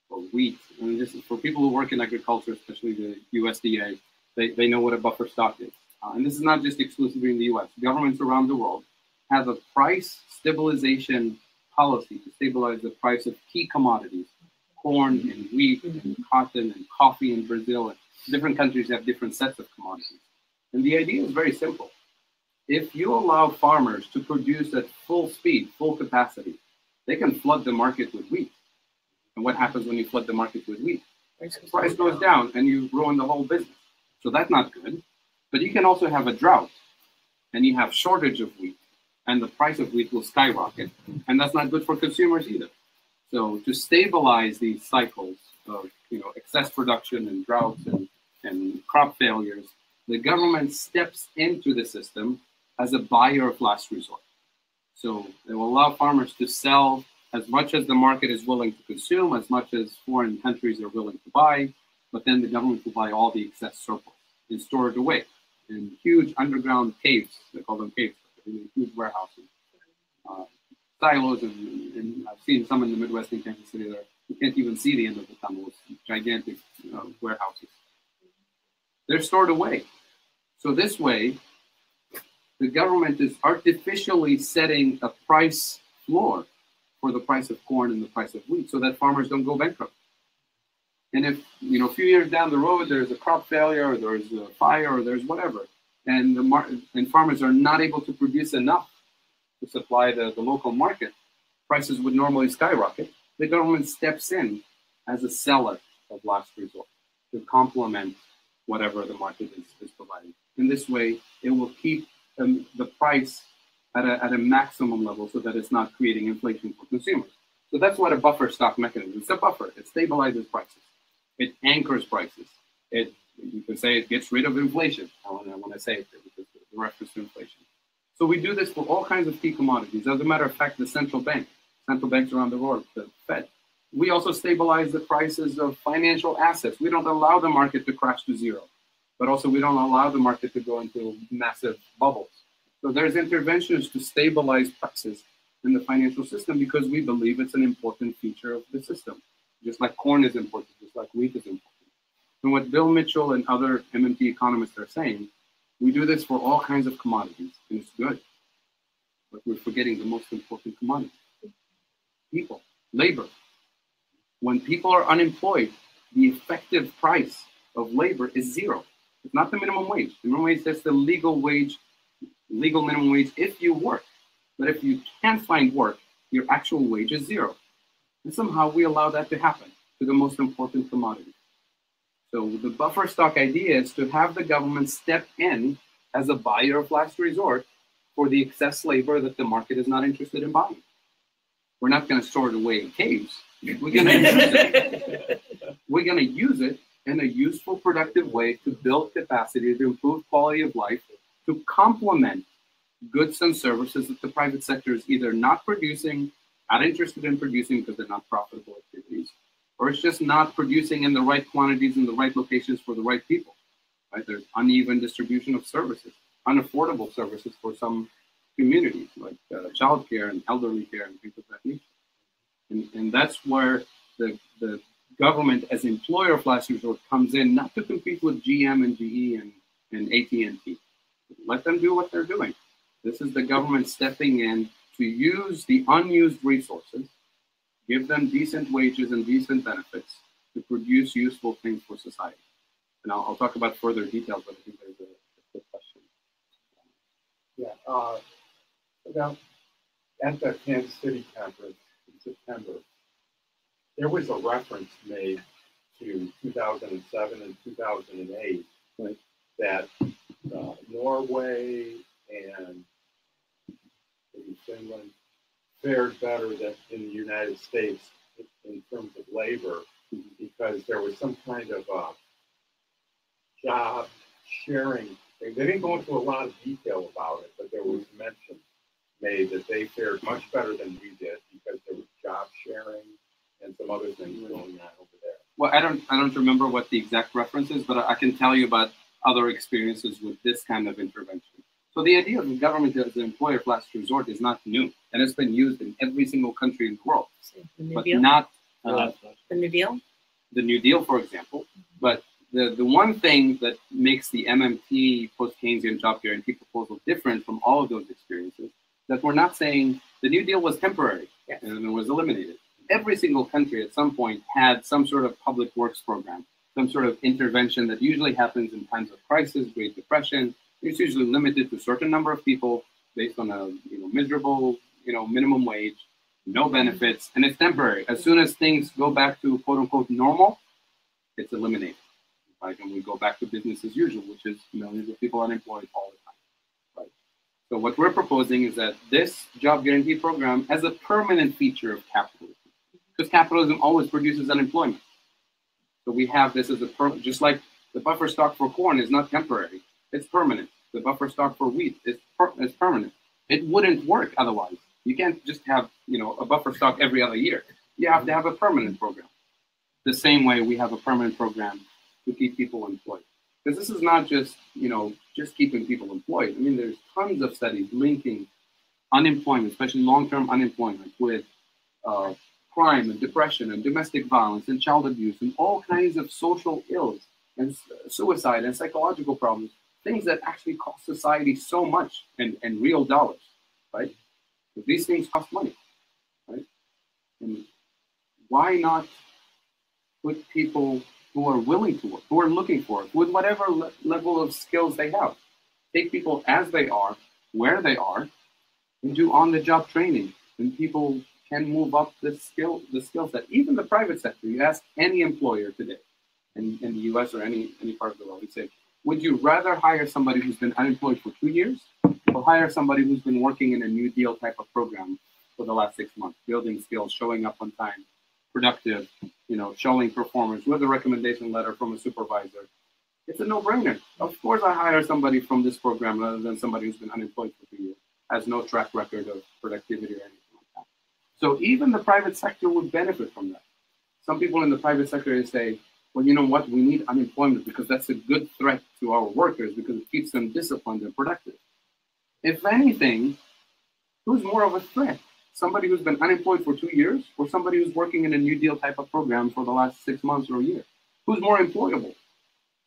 or wheat? I mean, this is for people who work in agriculture, especially the USDA, they know what a buffer stock is. And this is not just exclusively in the US. Governments around the world have a price stabilization policy to stabilize the price of key commodities, corn and wheat and cotton and coffee in Brazil. And different countries have different sets of commodities. And the idea is very simple. If you allow farmers to produce at full speed, full capacity, they can flood the market with wheat. And what happens when you flood the market with wheat? The price goes down and you ruin the whole business. So that's not good. But you can also have a drought and you have shortage of wheat and the price of wheat will skyrocket. And that's not good for consumers either. So to stabilize these cycles of excess production and droughts and crop failures, the government steps into the system as a buyer of last resort. So they will allow farmers to sell as much as the market is willing to consume, as much as foreign countries are willing to buy, but then the government will buy all the excess surplus and store it away in huge underground caves. They call them caves, huge warehouses, silos, and I've seen some in the Midwest in Kansas City there. You can't even see the end of the tunnel. It's gigantic warehouses. They're stored away. So this way, the government is artificially setting a price floor for the price of corn and the price of wheat so that farmers don't go bankrupt. And if, a few years down the road, there's a crop failure or there's a fire or there's whatever, and farmers are not able to produce enough to supply the local market, prices would normally skyrocket. The government steps in as a seller of last resort to complement whatever the market is providing. In this way, it will keep the price at a maximum level so that it's not creating inflation for consumers. So that's what a buffer stock mechanism is. It's a buffer. It stabilizes prices. It anchors prices. You can say it gets rid of inflation. I want to say it because the reference to inflation. So we do this for all kinds of key commodities. As a matter of fact, the central banks around the world, the Fed, we also stabilize the prices of financial assets. We don't allow the market to crash to zero, but also we don't allow the market to go into massive bubbles. So there's interventions to stabilize prices in the financial system because we believe it's an important feature of the system. Just like corn is important, just like wheat is important. And what Bill Mitchell and other MMT economists are saying, we do this for all kinds of commodities, and it's good. But we're forgetting the most important commodity. People, labor. When people are unemployed, the effective price of labor is zero. It's not the minimum wage. The minimum wage is the legal minimum wage if you work. But if you can't find work, your actual wage is zero. And somehow we allow that to happen to the most important commodity. So the buffer stock idea is to have the government step in as a buyer of last resort for the excess labor that the market is not interested in buying. We're not going to store it away in caves. We're going to use it. We're going to use it in a useful, productive way to build capacity, to improve quality of life, to complement goods and services that the private sector is either not producing, not interested in producing because they're not profitable activities, or it's just not producing in the right quantities in the right locations for the right people. Right? There's uneven distribution of services, unaffordable services for some communities, like childcare and elderly care and things of that nature. And that's where the government as employer of last resort comes in, not to compete with GM and GE and AT&T. Let them do what they're doing. This is the government stepping in to use the unused resources, give them decent wages and decent benefits to produce useful things for society. And I'll talk about further details, but I think there's a quick question. Yeah, about at the Kansas City conference in September, there was a reference made to 2007 and 2008, right, that Norway and maybe Finland fared better than in the United States in terms of labor because there was some kind of job sharing thing. They didn't go into a lot of detail about it, but there was mention made that they fared much better than we did because there was job sharing and some other things going on over there. Well, I don't remember what the exact reference is, but I can tell you about other experiences with this kind of intervention. So the idea of the government as an employer of last resort is not new, and it's been used in every single country in the world. But not the New Deal? The New Deal, for example. But the one thing that makes the MMT post-Keynesian job guarantee proposal different from all of those experiences, that we're not saying the New Deal was temporary and it was eliminated. Every single country at some point had some sort of public works program, some sort of intervention that usually happens in times of crisis, Great Depression. It's usually limited to a certain number of people based on a miserable minimum wage, no benefits, and it's temporary. As soon as things go back to quote unquote normal, it's eliminated. Right? And we go back to business as usual, which is millions of people unemployed all the time. Right? So what we're proposing is that this job guarantee program as a permanent feature of capitalism, because capitalism always produces unemployment. So we have this as just like the buffer stock for corn is not temporary, it's permanent. The buffer stock for wheat is permanent. It wouldn't work otherwise. You can't just have a buffer stock every other year. You have to have a permanent program. The same way we have a permanent program to keep people employed. Because this is not just just keeping people employed. I mean, there's tons of studies linking unemployment, especially long-term unemployment, with crime and depression and domestic violence and child abuse and all kinds of social ills and suicide and psychological problems, things that actually cost society so much and real dollars, right? But these things cost money, right? And why not put people who are willing to work, who are looking for it, with whatever level of skills they have, take people as they are, where they are, and do on-the-job training, and people can move up the skill set. Even the private sector, you ask any employer today in the US or any part of the world, you say, would you rather hire somebody who's been unemployed for 2 years We'll hire somebody who's been working in a New Deal type of program for the last 6 months, building skills, showing up on time, productive, showing performance with a recommendation letter from a supervisor. It's a no-brainer. Of course, I hire somebody from this program rather than somebody who's been unemployed for 2 years, has no track record of productivity or anything like that. So even the private sector would benefit from that. Some people in the private sector say, well, you know what? We need unemployment because that's a good threat to our workers because it keeps them disciplined and productive. If anything, who's more of a threat? Somebody who's been unemployed for 2 years or somebody who's working in a New Deal type of program for the last 6 months or a year? Who's more employable?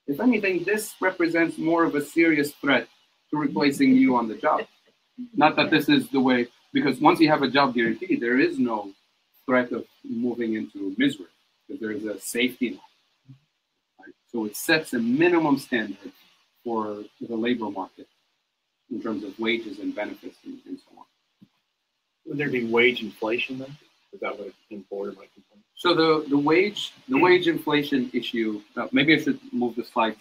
If anything, this represents more of a serious threat to replacing you on the job. Not that this is the way, because once you have a job guarantee, there is no threat of moving into misery, because there is a safety net. Right? So it sets a minimum standard for the labor market in terms of wages and benefits and so on. Would there be wage inflation then? Is that what an employer might complain? So the wage inflation issue. Maybe I should move the slides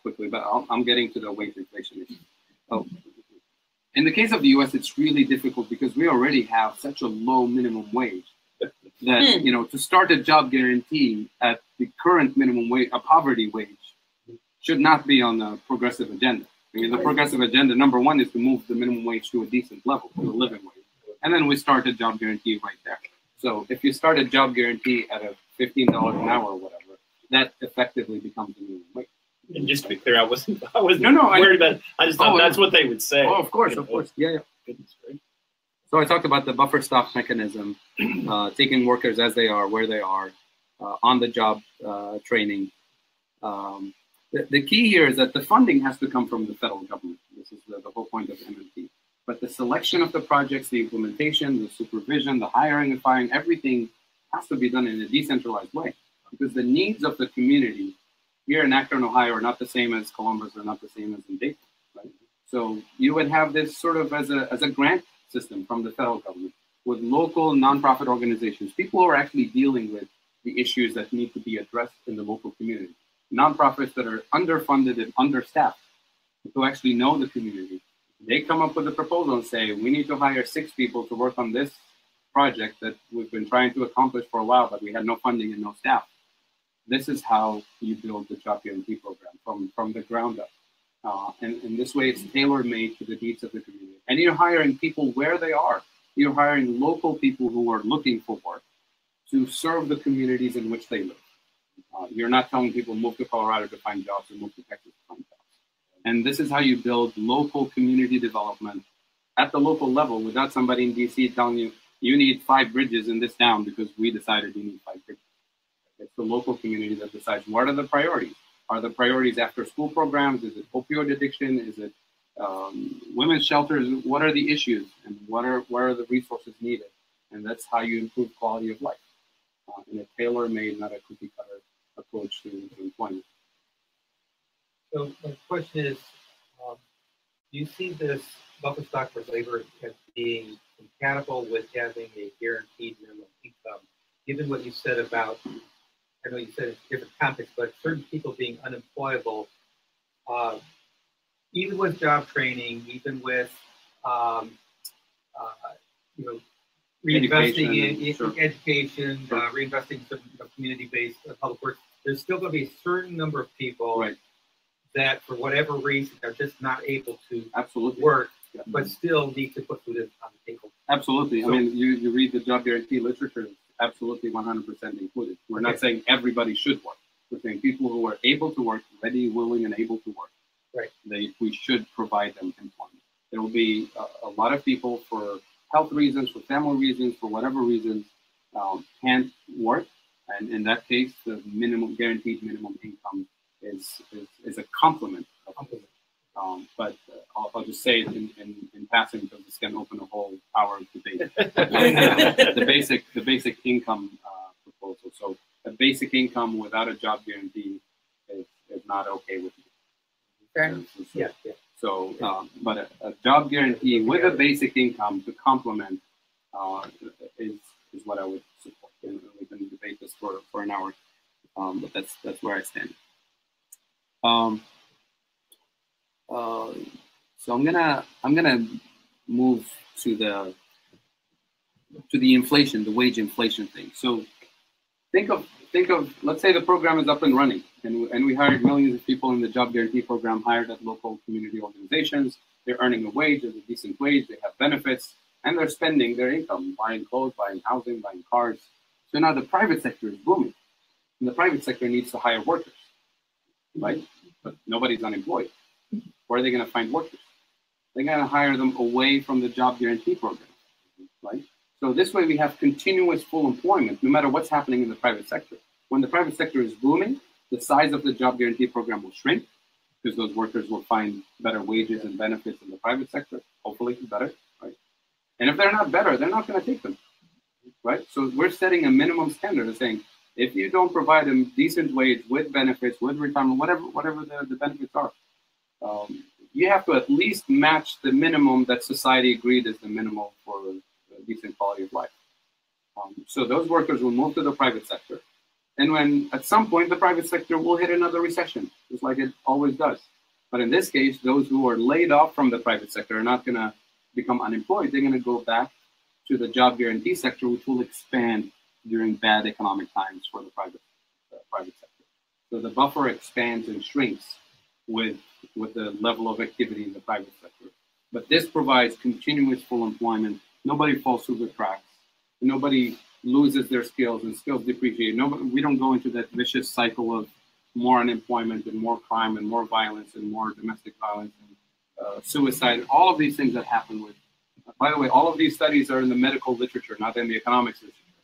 quickly, but I'm getting to the wage inflation issue. Oh. In the case of the U.S., it's really difficult because we already have such a low minimum wage that to start a job guarantee at the current minimum wage, a poverty wage, should not be on the progressive agenda. I mean, the progressive agenda, number one, is to move the minimum wage to a decent level, to a living wage. And then we start a job guarantee right there. So if you start a job guarantee at a $15 an hour or whatever, that effectively becomes the minimum wage. And just to be clear, I wasn't worried about it. I just thought that's what they would say. Oh, of course. Yeah. Goodness gracious. So I talked about the buffer stock mechanism, taking workers as they are, where they are, on the job training. The key here is that the funding has to come from the federal government. This is the whole point of MMT. But the selection of the projects, the implementation, the supervision, the hiring and firing, everything has to be done in a decentralized way because the needs of the community here in Akron, Ohio are not the same as Columbus or not the same as in Dayton, right? So you would have this sort of as a grant system from the federal government with local nonprofit organizations, people who are actually dealing with the issues that need to be addressed in the local community. Nonprofits that are underfunded and understaffed, who actually know the community. They come up with a proposal and say, we need to hire 6 people to work on this project that we've been trying to accomplish for a while, but we had no funding and no staff. This is how you build the job guarantee program from the ground up. And in this way, it's tailor-made to the needs of the community. And you're hiring people where they are. You're hiring local people who are looking for work to serve the communities in which they live. You're not telling people move to Colorado to find jobs or move to Texas to find jobs. And this is how you build local community development at the local level without somebody in DC telling you, you need 5 bridges in this town because we decided you need 5 bridges. It's the local community that decides what are the priorities. Are the priorities after school programs? Is it opioid addiction? Is it women's shelters? What are the issues and what are the resources needed? And that's how you improve quality of life in a tailor-made, not a cookie-cutter approach to employment. So my question is, do you see this buffer stock for labor as being compatible with having a guaranteed minimum income? Given what you said about, I know you said it's a different context, but certain people being unemployable, even with job training, even with reinvesting in education, reinvesting in certain community-based public works, there's still going to be a certain number of people that, for whatever reason, are just not able to work, but still need to put food on the table. Absolutely. So, I mean, you read the job guarantee literature, absolutely 100% included. We're not saying everybody should work. We're saying people who are able to work, ready, willing, and able to work. We should provide them employment. There will be a lot of people for health reasons, for family reasons, for whatever reasons, can't work. And in that case, the guaranteed minimum income is a complement. But I'll just say it in passing because this can open a whole hour of debate. the basic income proposal. So a basic income without a job guarantee is not okay with me. So, but a job guarantee with a basic income to complement is what I would support. And we can debate this for an hour, but that's where I stand. So I'm gonna move to the inflation, the wage inflation thing. So think of let's say the program is up and running, and we hired millions of people in the job guarantee program, hired at local community organizations. They're earning a wage, a decent wage, they have benefits, and they're spending their income, buying clothes, buying housing, buying cars. So now the private sector is booming, and the private sector needs to hire workers, right? But nobody's unemployed. Where are they going to find workers? They're going to hire them away from the job guarantee program, right? So this way we have continuous full employment, no matter what's happening in the private sector. When the private sector is booming, the size of the job guarantee program will shrink because those workers will find better wages and benefits in the private sector, hopefully better, right? And if they're not better, they're not going to take them, right? So we're setting a minimum standard of saying, if you don't provide a decent wage with benefits, with retirement, whatever the benefits are, you have to at least match the minimum that society agreed is the minimum for a decent quality of life. So those workers will move to the private sector. And when at some point the private sector will hit another recession, just like it always does. But in this case, those who are laid off from the private sector are not going to become unemployed. They're going to go back to the job guarantee sector, which will expand during bad economic times for the private sector. So the buffer expands and shrinks with the level of activity in the private sector. But this provides continuous full employment. Nobody falls through the cracks. Nobody loses their skills and skills depreciate. We don't go into that vicious cycle of more unemployment and more crime and more violence and more domestic violence and suicide. All of these things that happen with. By the way, all of these studies are in the medical literature, not in the economics literature,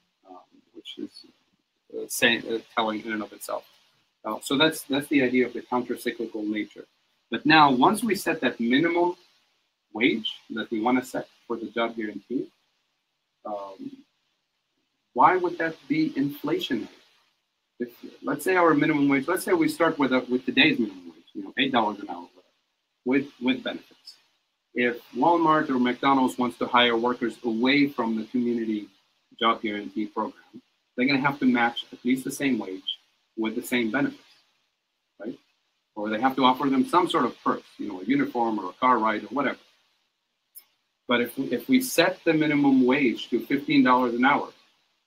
which is telling in and of itself. So that's the idea of the counter-cyclical nature. But now, once we set that minimum wage that we want to set for the job guarantee, why would that be inflationary? Let's say our minimum wage. Let's say we start with today's minimum wage, $8 an hour, with benefits. If Walmart or McDonald's wants to hire workers away from the community job guarantee program, they're going to have to match at least the same wage with the same benefits, right? Or they have to offer them some sort of perks, a uniform or a car ride or whatever. But if we set the minimum wage to $15 an hour,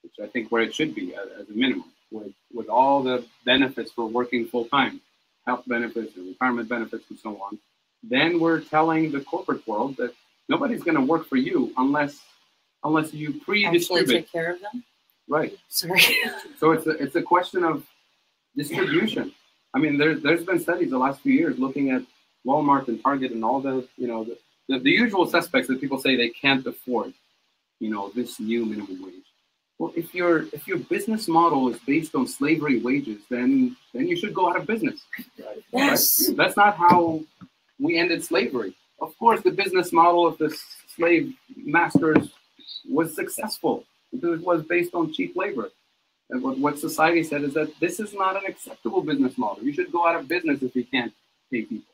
which I think where it should be as a minimum, with all the benefits for working full time, health benefits and retirement benefits and so on, then we're telling the corporate world that nobody's going to work for you unless you pre-distribute. Actually take care of them? Right. Sorry. So it's a question of distribution. I mean, there's been studies the last few years looking at Walmart and Target and all the usual suspects that people say they can't afford, this new minimum wage. Well, if your business model is based on slavery wages, then you should go out of business. Right? Yes. Right? That's not how we ended slavery. Of course, the business model of the slave masters was successful because it was based on cheap labor. And what society said is that this is not an acceptable business model. You should go out of business if you can't pay people.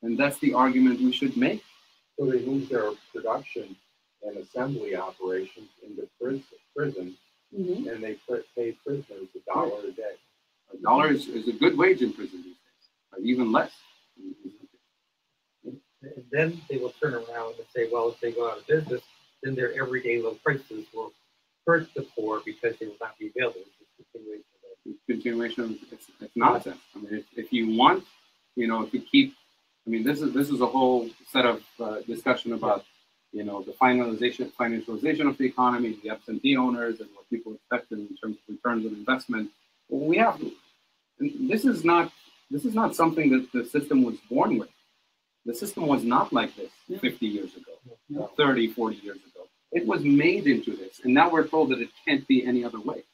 And that's the argument we should make. So they move their production and assembly operations into prison, and they pay prisoners $1 a day. $1 is a good wage in prison these days, even less. And then they will turn around and say, well, if they go out of business, then their everyday low prices will hurt the poor because they will not be available. It's continuation. It's nonsense. I mean, if you want, if you keep, I mean, this is a whole set of discussion about, the financialization of the economy, the absentee owners, and what people expect in terms of returns on investment. Well, we have, and this is not something that the system was born with. The system was not like this 50 years ago, 30, 40 years ago. It was made into this, and now we're told that it can't be any other way.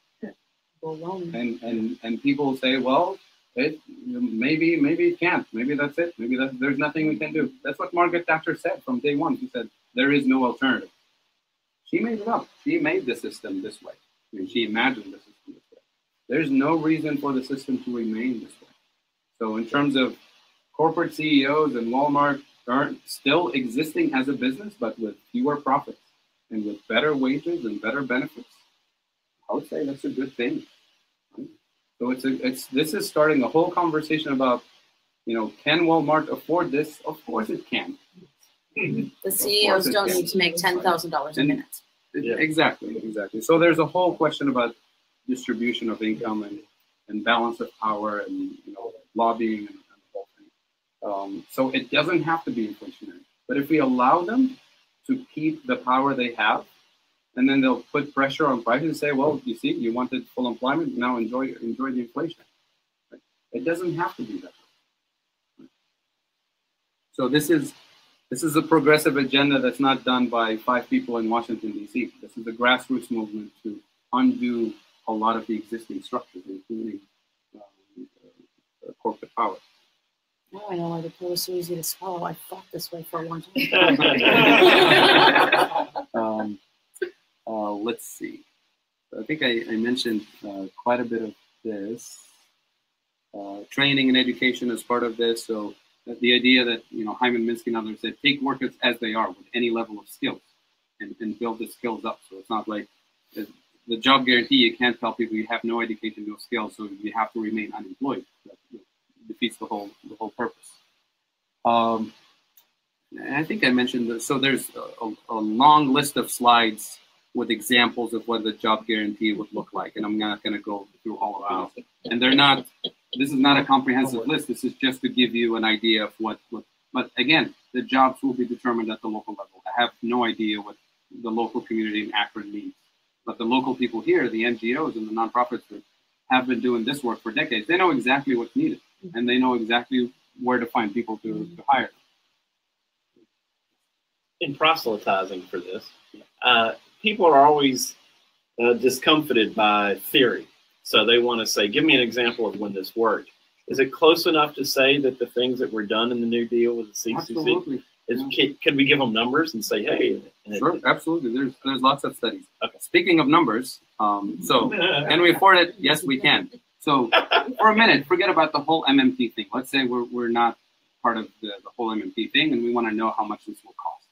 And people say, well, maybe it can't. Maybe that's it. Maybe there's nothing we can do. That's what Margaret Thatcher said from day one. She said, there is no alternative. She made it up. She made the system this way. I mean, she imagined the system this way. There's no reason for the system to remain this way. So in terms of corporate CEOs and Walmart are still existing as a business, but with fewer profits and with better wages and better benefits, I would say that's a good thing. So this is starting a whole conversation about, Can Walmart afford this? Of course it can. The CEOs don't need to make $10,000 a minute. Exactly. So there's a whole question about distribution of income and balance of power and lobbying and the whole thing. So it doesn't have to be inflationary. But if we allow them to keep the power they have, and then they'll put pressure on prices and say, well, you see, you wanted full employment, now enjoy the inflation. Right? It doesn't have to be that way. So this is a progressive agenda that's not done by 5 people in Washington, D.C. This is a grassroots movement to undo a lot of the existing structures, including corporate power. Now I know why the pill is so easy to swallow. I thought this way for a long time. Let's see. I think I mentioned quite a bit of this. Training and education is part of this. So the idea that Hyman Minsky and others said, take workers as they are with any level of skills and build the skills up. So it's not like the job guarantee. You can't tell people you have no education, no skills, so you have to remain unemployed. That defeats the whole purpose. I think I mentioned this. So there's a long list of slides with examples of what the job guarantee would look like, and I'm not going to go through all of them. And they're not. This is not a comprehensive list. This is just to give you an idea of what. But again, the jobs will be determined at the local level. I have no idea what the local community in Akron needs, but the local people here, the NGOs and the nonprofits that have been doing this work for decades, they know exactly what's needed, and they know exactly where to find people to hire them. In proselytizing for this, people are always discomfited by theory. So they want to say, give me an example of when this worked. Is it close enough to say that the things that were done in the New Deal with the CCC, absolutely. Can we give them numbers and say, hey? Sure, absolutely. There's lots of studies. Okay. Speaking of numbers, so can we afford it? Yes, we can. So for a minute, forget about the whole MMT thing. Let's say we're not part of the whole MMT thing, and we want to know how much this will cost,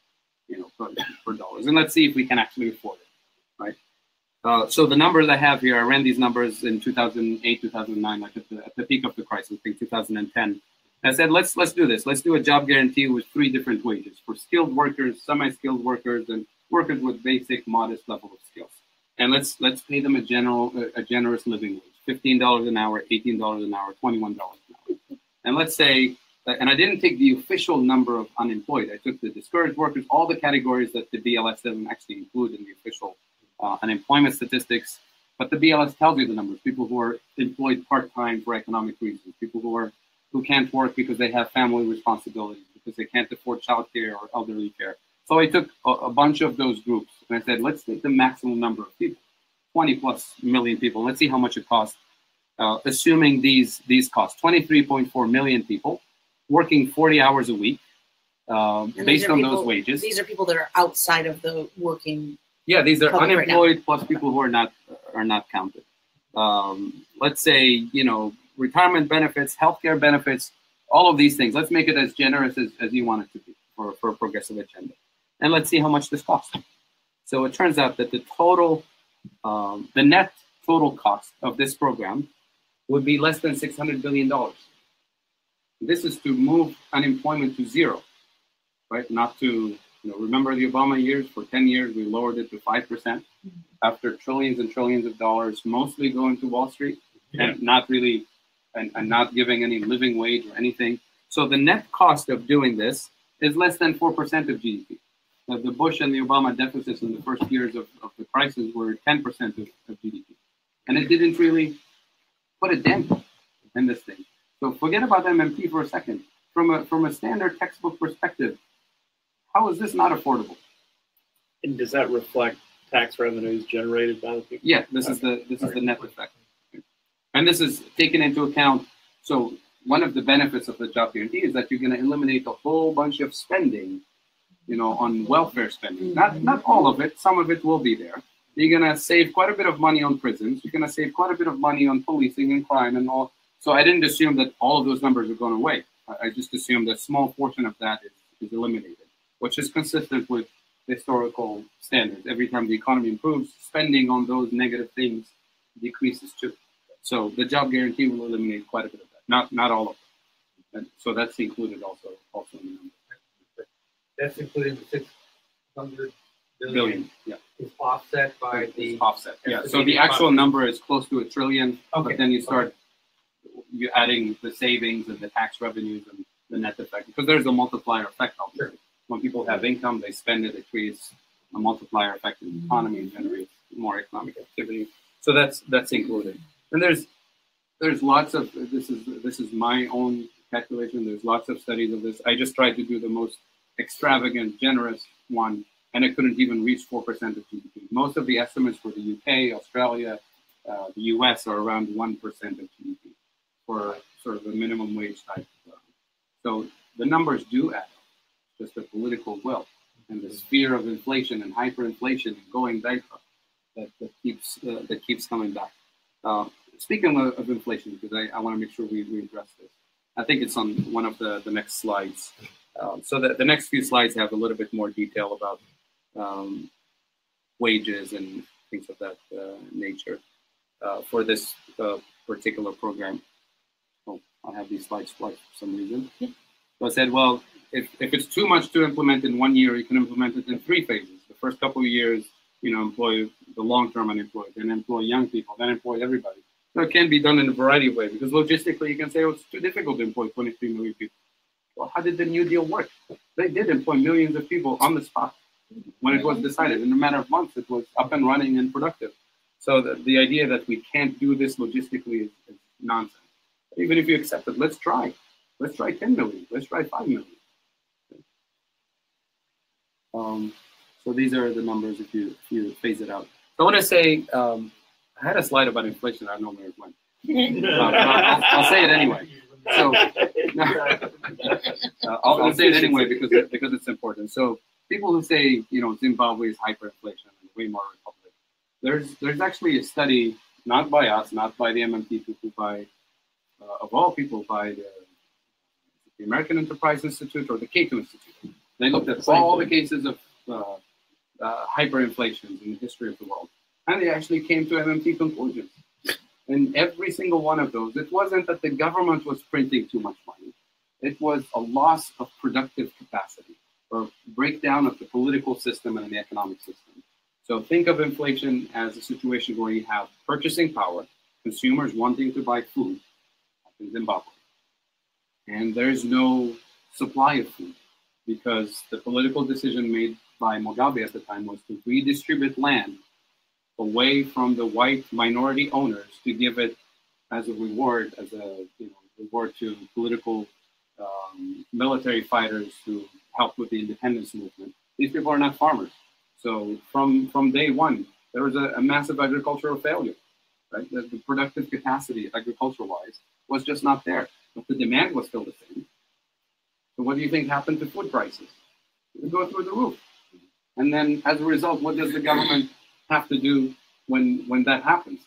for dollars. And let's see if we can actually afford it, right? So the numbers I have here, I ran these numbers in 2008, 2009, like at the peak of the crisis, I think 2010. I said, let's do this. Let's do a job guarantee with 3 different wages for skilled workers, semi-skilled workers, and workers with basic, modest level of skills. And let's pay them a generous living wage, $15 an hour, $18 an hour, $21 an hour. And let's say, and I didn't take the official number of unemployed. I took the discouraged workers, all the categories that the BLS doesn't actually include in the official unemployment statistics, but the BLS tells you the numbers. People who are employed part-time for economic reasons, people who can't work because they have family responsibilities, because they can't afford childcare or elderly care. So I took a bunch of those groups and I said, let's take the maximum number of people, 20+ million people. Let's see how much it costs. Assuming these costs, 23.4 million people working 40 hours a week based on those wages. These are people that are outside of the working. Yeah, these are unemployed plus people who are not counted. Let's say, retirement benefits, healthcare benefits, all of these things. Let's make it as generous as you want it to be for a progressive agenda. And let's see how much this costs. So it turns out that the net total cost of this program would be less than $600 billion. This is to move unemployment to 0, right? Not to, remember the Obama years? For 10 years, we lowered it to 5% after trillions and trillions of dollars, mostly going to Wall Street and not really, and not giving any living wage or anything. So the net cost of doing this is less than 4% of GDP. The Bush and the Obama deficits in the first years of the crisis were 10% of GDP. And it didn't really put a dent in this thing. So forget about MMT for a second. From a standard textbook perspective, how is this not affordable? And does that reflect tax revenues generated by the people? Yeah, this is the net effect. And this is taken into account. So one of the benefits of the job guarantee is that you're going to eliminate a whole bunch of spending, on welfare spending. Not all of it. Some of it will be there. You're going to save quite a bit of money on prisons. You're going to save quite a bit of money on policing and crime and all. So I didn't assume that all of those numbers are going away. I just assumed that a small portion of that is eliminated, which is consistent with historical standards. Every time the economy improves, spending on those negative things decreases too. So the job guarantee will eliminate quite a bit of that. Not all of And so that's included also in the number. That's including the 600 Billion, yeah. Is offset by It's the offset. Yeah. So the actual number is close to $1 trillion, Okay. but then you start you adding the savings and the tax revenues and the net effect, because there's a multiplier effect. Obviously, Sure. When people have income, they spend it. It creates a multiplier effect in the economy and generates more economic activity. So that's included. And there's lots of this is my own calculation. There's lots of studies of this. I just tried to do the most extravagant, generous one, and it couldn't even reach 4% of GDP. Most of the estimates for the UK, Australia, the US are around 1% of GDP for sort of a minimum wage type. So the numbers do add up, just the political will and the fear of inflation and hyperinflation and going bankrupt that keeps coming back. Speaking of inflation, because I want to make sure we address this. I think it's on one of the next slides. So the next few slides have a little bit more detail about wages and things of that nature for this particular program. Oh, I have these slides twice for some reason. So I said, well, if it's too much to implement in 1 year, you can implement it in 3 phases. The first couple of years, employ the long-term unemployed, then employ young people, then employ everybody. So it can be done in a variety of ways, because logistically you can say, oh, it's too difficult to employ 23 million people. Well, how did the New Deal work? They did employ millions of people on the spot when it was decided. In a matter of months, it was up and running and productive. So the idea that we can't do this logistically is nonsense. Even if you accept it, let's try. Let's try 10 million. Let's try 5 million. So these are the numbers if you phase it out. So I want to say, I had a slide about inflation. I don't know where it went. I'll say it anyway. So I'll say it anyway because it's important. So people who say Zimbabwe is hyperinflation and way more republic, there's actually a study, not by us, not by the MMT people, by of all people, by the American Enterprise Institute or the Cato Institute. They looked at all the cases of hyperinflations in the history of the world, and they actually came to MMT conclusions. In every single one of those, it wasn't that the government was printing too much money. It was a loss of productive capacity or breakdown of the political system and the economic system. So think of inflation as a situation where you have purchasing power, consumers wanting to buy food in Zimbabwe, and there's no supply of food because the political decision made by Mugabe at the time was to redistribute land away from the white minority owners to give it as a reward, reward to political military fighters who helped with the independence movement. These people are not farmers. So from day one, there was a massive agricultural failure, right? The productive capacity, agriculture-wise, was just not there, but the demand was still the same. So what do you think happened to food prices? They go through the roof. And then as a result, what does the government have to do when that happens?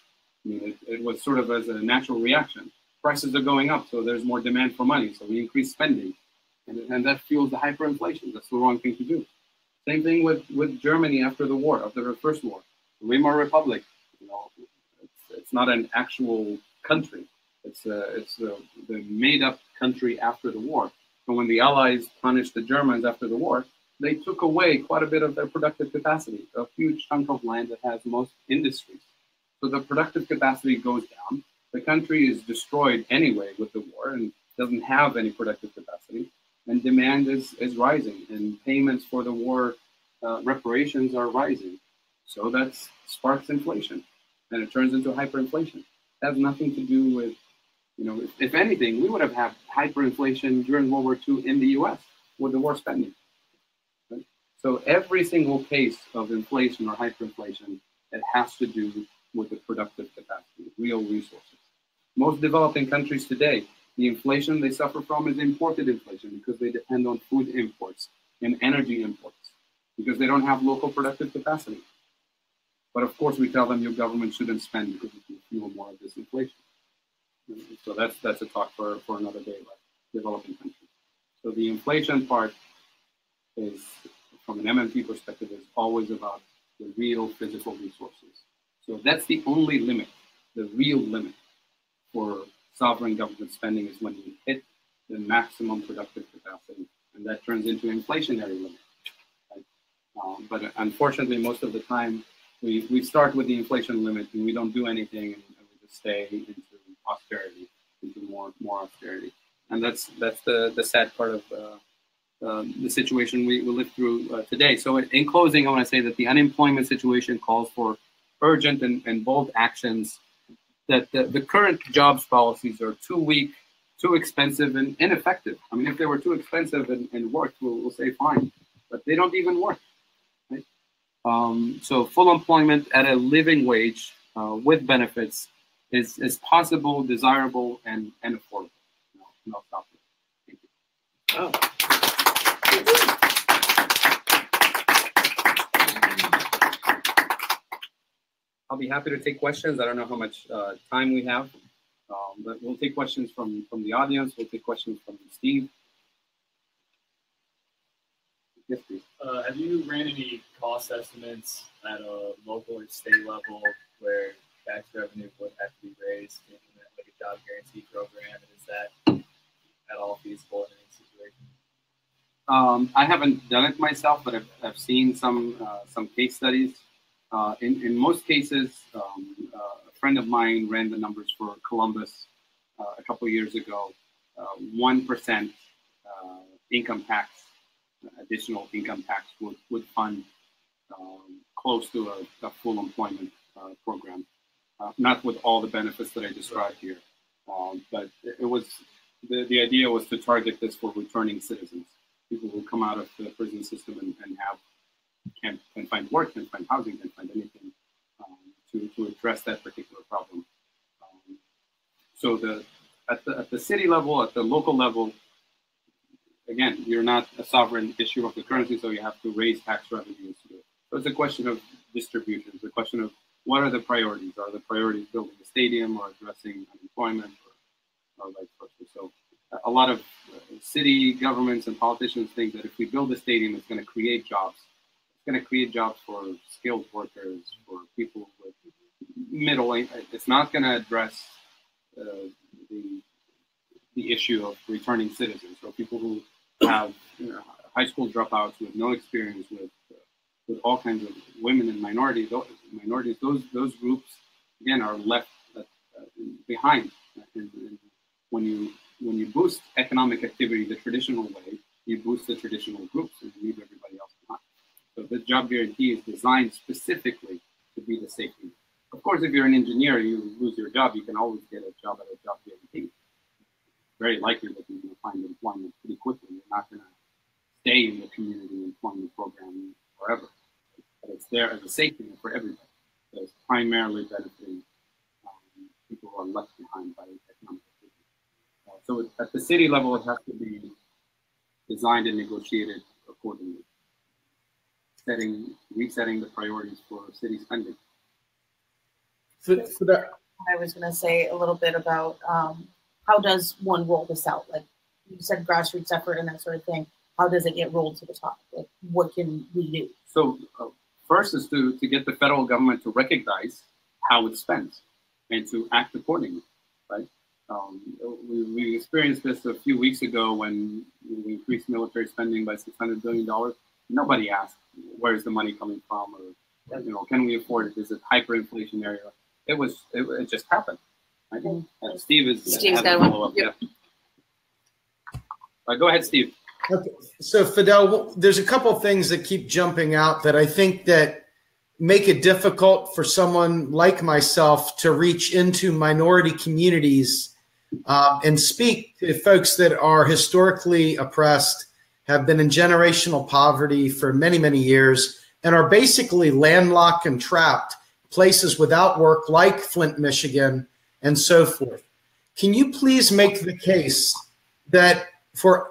I mean, it was sort of as a natural reaction. Prices are going up, so there's more demand for money, so we increase spending. And that fuels the hyperinflation. That's the wrong thing to do. Same thing with Germany after the war, after the First War. The Weimar Republic, it's not an actual country. It's the made-up country after the war. But when the Allies punished the Germans after the war, they took away quite a bit of their productive capacity, a huge chunk of land that has most industries. So the productive capacity goes down. The country is destroyed anyway with the war and doesn't have any productive capacity. And demand is rising, and payments for the war reparations are rising. So that sparks inflation, and it turns into hyperinflation. It has nothing to do with, if anything, we would have had hyperinflation during World War II in the US with the war spending. Right? So every single case of inflation or hyperinflation, it has to do with the productive capacity, real resources. Most developing countries today, the inflation they suffer from is imported inflation because they depend on food imports and energy imports because they don't have local productive capacity. But of course, we tell them your government shouldn't spend because it can fuel more of this inflation. So that's a talk for another day, like developing countries. So the inflation part is, from an MMT perspective, is always about the real physical resources. So that's the only limit, the real limit for sovereign government spending is when you hit the maximum productive capacity, and that turns into inflationary limit. Right? But unfortunately, most of the time, we start with the inflation limit and we don't do anything, and we just stay into austerity, into more austerity, and that's the sad part of the situation we live through today. So in closing, I want to say that the unemployment situation calls for urgent and bold actions, that the current jobs policies are too weak, too expensive, and ineffective. I mean, if they were too expensive and worked, we'll say fine, but they don't even work. Right? So full employment at a living wage with benefits is possible, desirable, and affordable. No, I'll stop there. Thank you. I'll be happy to take questions. I don't know how much time we have, but we'll take questions from the audience. We'll take questions from Steve. Yes, please. Have you ran any cost estimates at a local or state level where tax revenue would have to be raised to implement like a job guarantee program? And is that at all feasible in any situation? I haven't done it myself, but I've seen some case studies. In most cases, a friend of mine ran the numbers for Columbus a couple of years ago. 1% income tax, additional income tax would fund close to a full employment program. Not with all the benefits that I described here, but it was the idea was to target this for returning citizens, people who come out of the prison system and can't find work, can't find housing, can't find anything to address that particular problem. So at the city level, at the local level, again, you're not a sovereign issue of the currency, so you have to raise tax revenues. So it's a question of distribution. It's a question of what are the priorities? Are the priorities building a stadium or addressing unemployment or vice versa? So a lot of city governments and politicians think that if we build a stadium, it's going to create jobs. It's going to create jobs for skilled workers, for people with middle income. It's not going to address the issue of returning citizens, or people who have high school dropouts with no experience, with all kinds of women and minorities. Those groups again are left behind. And when you boost economic activity the traditional way, you boost the traditional groups and you leave everybody else behind. So the job guarantee is designed specifically to be the safety net. Of course, if you're an engineer, you lose your job, you can always get a job at a job guarantee. Very likely that you're going to find employment pretty quickly. You're not going to stay in the community employment program forever. But it's there as a safety net for everybody. So it's primarily benefiting people who are left behind by economic activity. So at the city level, it has to be designed and negotiated accordingly, resetting the priorities for city spending. I was going to say a little bit about how does one roll this out? Like you said, grassroots effort and that sort of thing. How does it get rolled to the top? Like, what can we do? So first is to get the federal government to recognize how it spends and to act accordingly, right? We experienced this a few weeks ago when we increased military spending by $600 billion. Nobody asked, where's the money coming from? Or, can we afford it? Is it hyperinflationary? It just happened. Right? Steve's got one. Yep. Yeah. Go ahead, Steve. Okay. So Fadhel, there's a couple of things that keep jumping out that I think that make it difficult for someone like myself to reach into minority communities and speak to folks that are historically oppressed, have been in generational poverty for many, many years, and are basically landlocked and trapped places without work like Flint, Michigan, and so forth. Can you please make the case that for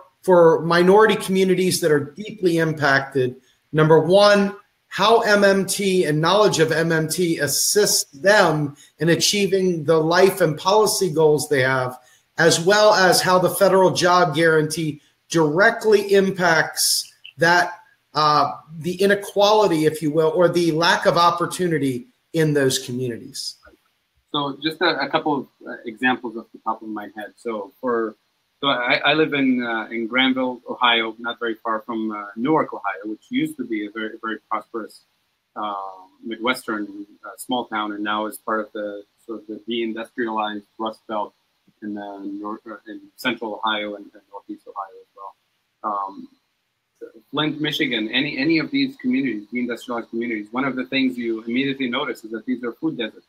minority communities that are deeply impacted, number one, how MMT and knowledge of MMT assists them in achieving the life and policy goals they have, as well as how the federal job guarantee directly impacts that the inequality, if you will, or the lack of opportunity in those communities? So just a couple of examples off the top of my head. So for So I live in Granville, Ohio, not very far from Newark, Ohio, which used to be a very, very prosperous Midwestern small town, and now is part of the sort of the deindustrialized Rust Belt in in central Ohio and northeast Ohio as well. Flint, Michigan, any of these communities, deindustrialized communities, one of the things you immediately notice is that these are food deserts.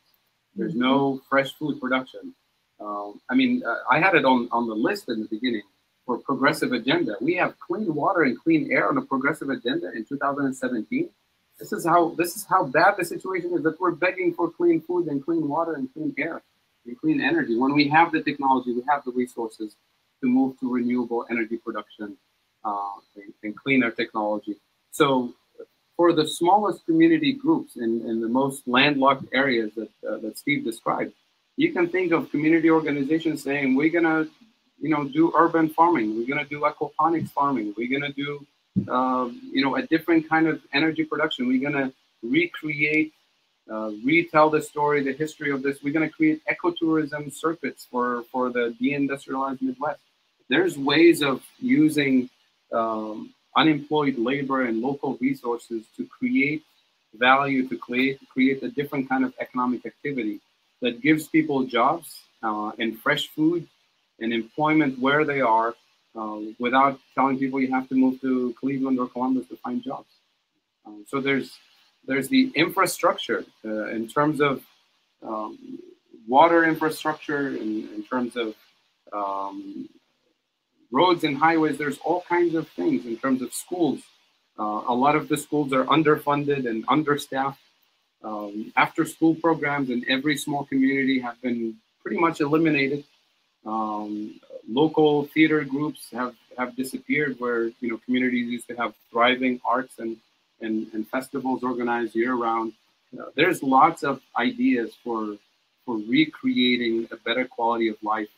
There's no fresh food production. I had it on the list in the beginning for progressive agenda. We have clean water and clean air on a progressive agenda in 2017. This is how bad the situation is, that we're begging for clean food and clean water and clean air and clean energy when we have the technology, we have the resources to move to renewable energy production and cleaner technology. So for the smallest community groups in the most landlocked areas that Steve described, you can think of community organizations saying, we're gonna do urban farming, we're gonna do aquaponics farming, we're gonna do a different kind of energy production. We're going to recreate, retell the story, the history of this. We're going to create ecotourism circuits for the deindustrialized Midwest. There's ways of using unemployed labor and local resources to create value, to create a different kind of economic activity that gives people jobs and fresh food and employment where they are, without telling people you have to move to Cleveland or Columbus to find jobs. So there's the infrastructure in terms of water infrastructure, in terms of roads and highways. There's all kinds of things in terms of schools. A lot of the schools are underfunded and understaffed. After school programs in every small community have been pretty much eliminated. Local theater groups have disappeared, where communities used to have thriving arts and festivals organized year round. There's lots of ideas for recreating a better quality of life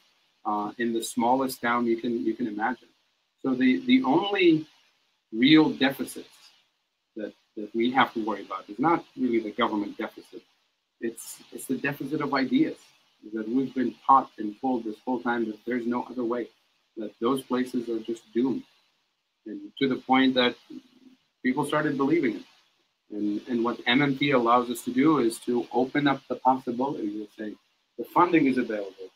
in the smallest town you can imagine. So the only real deficits that we have to worry about is not really the government deficit. It's the deficit of ideas, that we've been taught and told this whole time that there's no other way, that those places are just doomed, and to the point that people started believing it. And what MMT allows us to do is to open up the possibilities and say, the funding is available.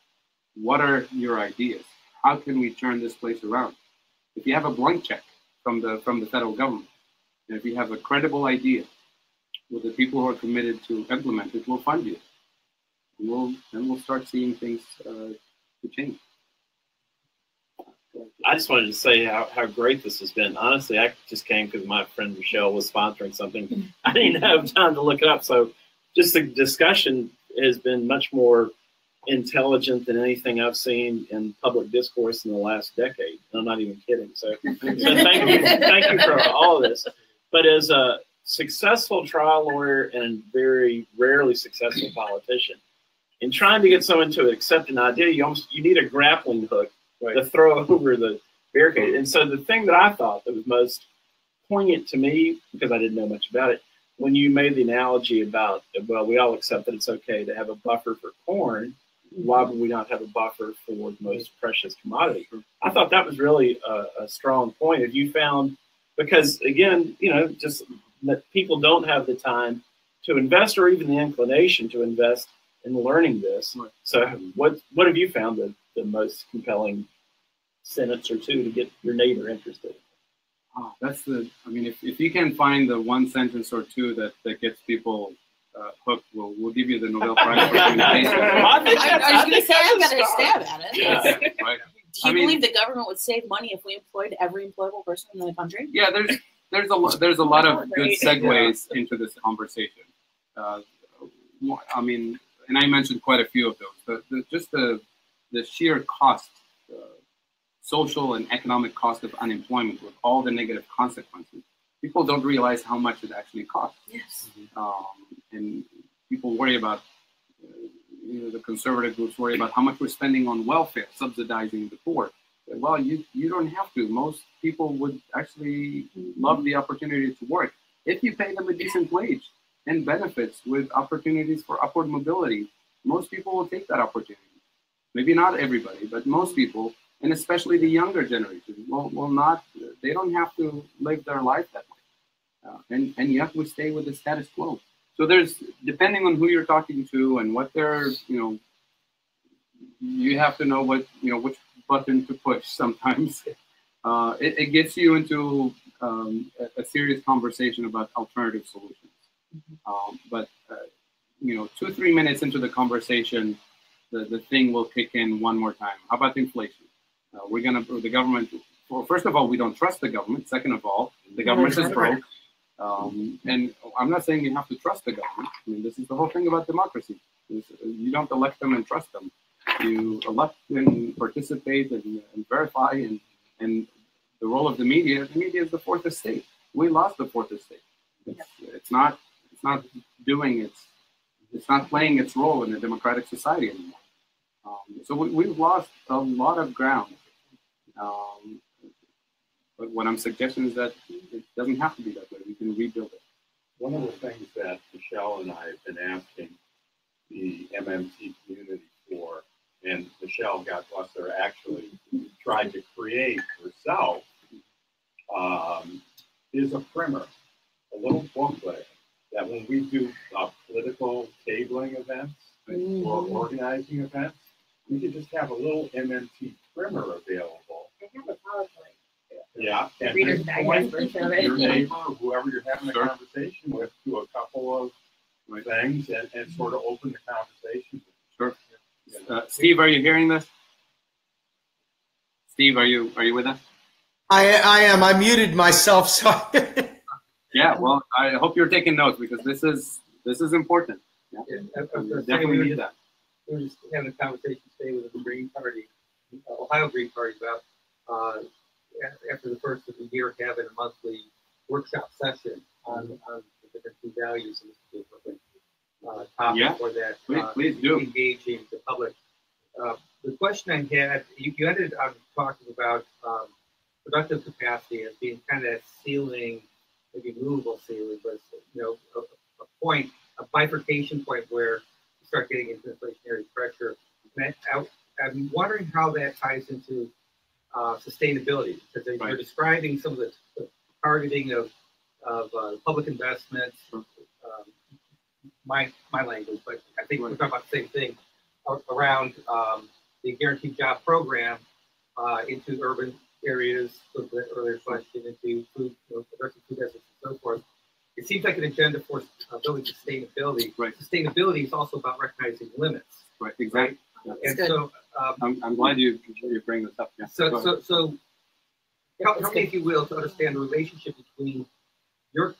What are your ideas? How can we turn this place around? If you have a blank check from the federal government, and if you have a credible idea with the people who are committed to implement it, we'll fund you. And we'll start seeing things to change. I just wanted to say how great this has been. Honestly, I just came because my friend Michelle was sponsoring something. I didn't have time to look it up. So just the discussion has been much more intelligent than anything I've seen in public discourse in the last decade. And I'm not even kidding. So thank you for all of this. But as a successful trial lawyer and very rarely successful politician, in trying to get someone to accept an idea, you need a grappling hook to throw over the barricade. And so the thing that I thought that was most poignant to me, because I didn't know much about it, when you made the analogy about, well, we all accept that it's okay to have a buffer for corn, why would we not have a buffer for the most precious commodity? I thought that was really a strong point. If you found, because again, just that people don't have the time to invest or even the inclination to invest in learning this. So what have you found the most compelling sentence or two to get your neighbor interested? Oh, if you can find the one sentence or two that gets people hooked, we'll give you the Nobel Prize for communication. I was going to say, I'm going to stab at it. Yeah, right. Do you believe the government would save money if we employed every employable person in the country? Yeah, there's a lot of good segues into this conversation. And I mentioned quite a few of those. Just the sheer cost, social and economic cost of unemployment with all the negative consequences. People don't realize how much it actually costs. Yes. And people worry about, the conservative groups worry about how much we're spending on welfare, subsidizing the poor. Well, you don't have to. Most people would actually love the opportunity to work if you pay them a decent wage and benefits with opportunities for upward mobility. Most people will take that opportunity. Maybe not everybody, but most people and especially the younger generation will not. They don't have to live their life that way, and yet we stay with the status quo. So there's, depending on who you're talking to and what they're, you have to know what, which button to push sometimes. It gets you into a serious conversation about alternative solutions. But 2-3 minutes into the conversation, the thing will kick in one more time. How about inflation? The government, well, first of all, we don't trust the government. Second of all, the government is broke. And I'm not saying you have to trust the government. I mean, this is the whole thing about democracy. You don't elect them and trust them. You elect and participate and verify. And the role of the media is the fourth estate. We lost the fourth estate. It's not playing its role in a democratic society anymore. So we've lost a lot of ground. But what I'm suggesting is that it doesn't have to be that way. We can rebuild it. One of the things that Michelle and I have been asking the MMT community for, and Michelle, God bless her, actually tried to create herself, is a primer, a little booklet that when we do political tabling events or organizing events, we could just have a little MMT primer available. I have a PowerPoint. Yeah, and Reader's just Digest. point your neighbor or whoever you're having a conversation with to a couple of things and sort of open the conversation. Sure. Steve, are you hearing this? Steve, are you with us? I am. I muted myself. So yeah. Well, I hope you're taking notes because this is important. Yeah. Definitely need that. We were just having a conversation today with the Green Party, Ohio Green Party, about after the first of the year having a monthly workshop session on the different key values in this particular topic for that. Please do. Engaging the public. The question I had, you ended on talking about productive capacity as being kind of that ceiling, maybe movable ceiling, but a point, a bifurcation point where you start getting into inflationary pressure. And I'm wondering how that ties into sustainability, because you're describing some of the targeting of public investments. My language, but I think we're talking about the same thing around the guaranteed job program into urban areas. The earlier question into food, productive food deserts and so forth. It seems like an agenda for building sustainability. Right. Sustainability is also about recognizing limits. Right. Exactly. And so I'm glad you bring this up. Yeah. So help me, if you will, to understand the relationship between your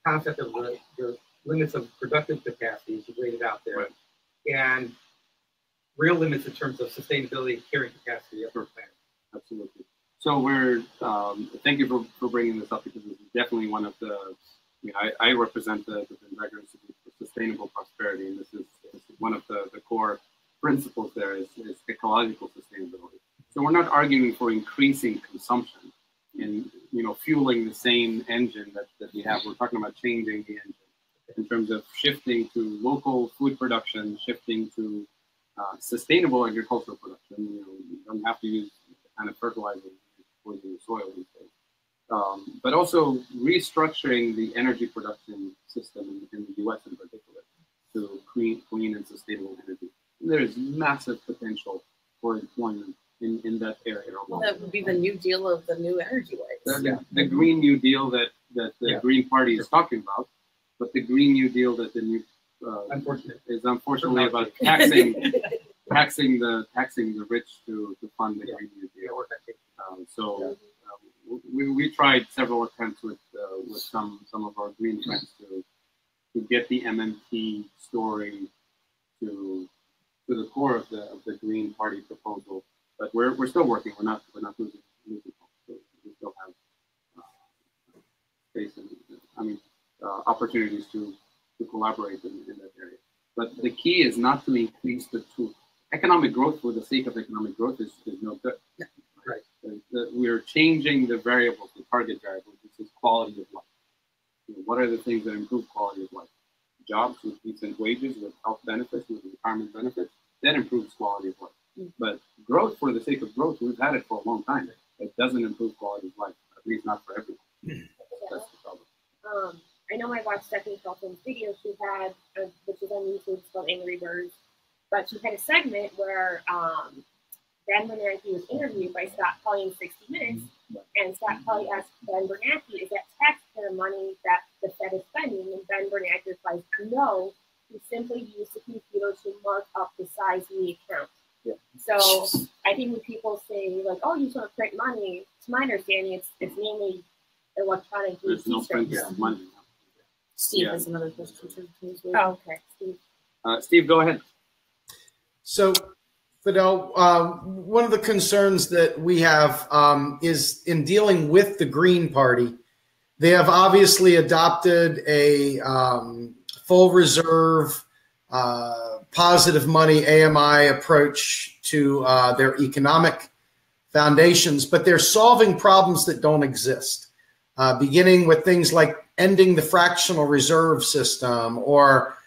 concept of the limits of productive capacity, as you laid it out there, and real limits in terms of sustainability and carrying capacity of our planet. Absolutely. So we're thank you for bringing this up, because this is definitely one of the. I represent the Binzagr Institute for Sustainable Prosperity, and this is one of the core principles there is ecological sustainability. So we're not arguing for increasing consumption and fueling the same engine that we have. We're talking about changing the engine in terms of shifting to local food production, shifting to sustainable agricultural production. You don't have to use the kind of fertilizer for the soil these days. But also restructuring the energy production system in the U.S. in particular to clean and sustainable energy. There's massive potential for employment in that area. Well, that would be the New Deal of the new energy ways. The Green New Deal that the Green Party is talking about, but the Green New Deal that the new is unfortunately about taxing the rich to fund the Green New Deal. We tried several attempts with some of our green friends to get the MMT story to the core of the Green Party proposal, but we're still working. We're not losing hope. We still have space and opportunities to collaborate in that area. But the key is not to increase the tool. Economic growth for the sake of economic growth is no good. Right. We're changing the variables, the target variables, which is quality of life. What are the things that improve quality of life? Jobs with decent wages, with health benefits, with retirement benefits, that improves quality of life. But growth for the sake of growth. We've had it for a long time. It doesn't improve quality of life, at least not for everyone. That's the problem. I know I watched Stephanie Felton's video she had, which is on YouTube, it's called Angry Birds, but she had a segment where Ben Bernanke was interviewed by Scott Pelley in 60 Minutes, and Scott Pelley asked Ben Bernanke, is that taxpayer money that the Fed is spending? And Ben Bernanke replies, no, we simply use the computer to mark up the size of the account. Yeah. So I think when people say, like, oh, you just want to print money, to my understanding, it's mainly electronic. There's no printing of money. Steve has another question too. Oh, okay. Steve. Steve, go ahead. So, Fadhel, one of the concerns that we have is in dealing with the Green Party. They have obviously adopted a full reserve, positive money, AMI approach to their economic foundations, but they're solving problems that don't exist, beginning with things like ending the fractional reserve system, or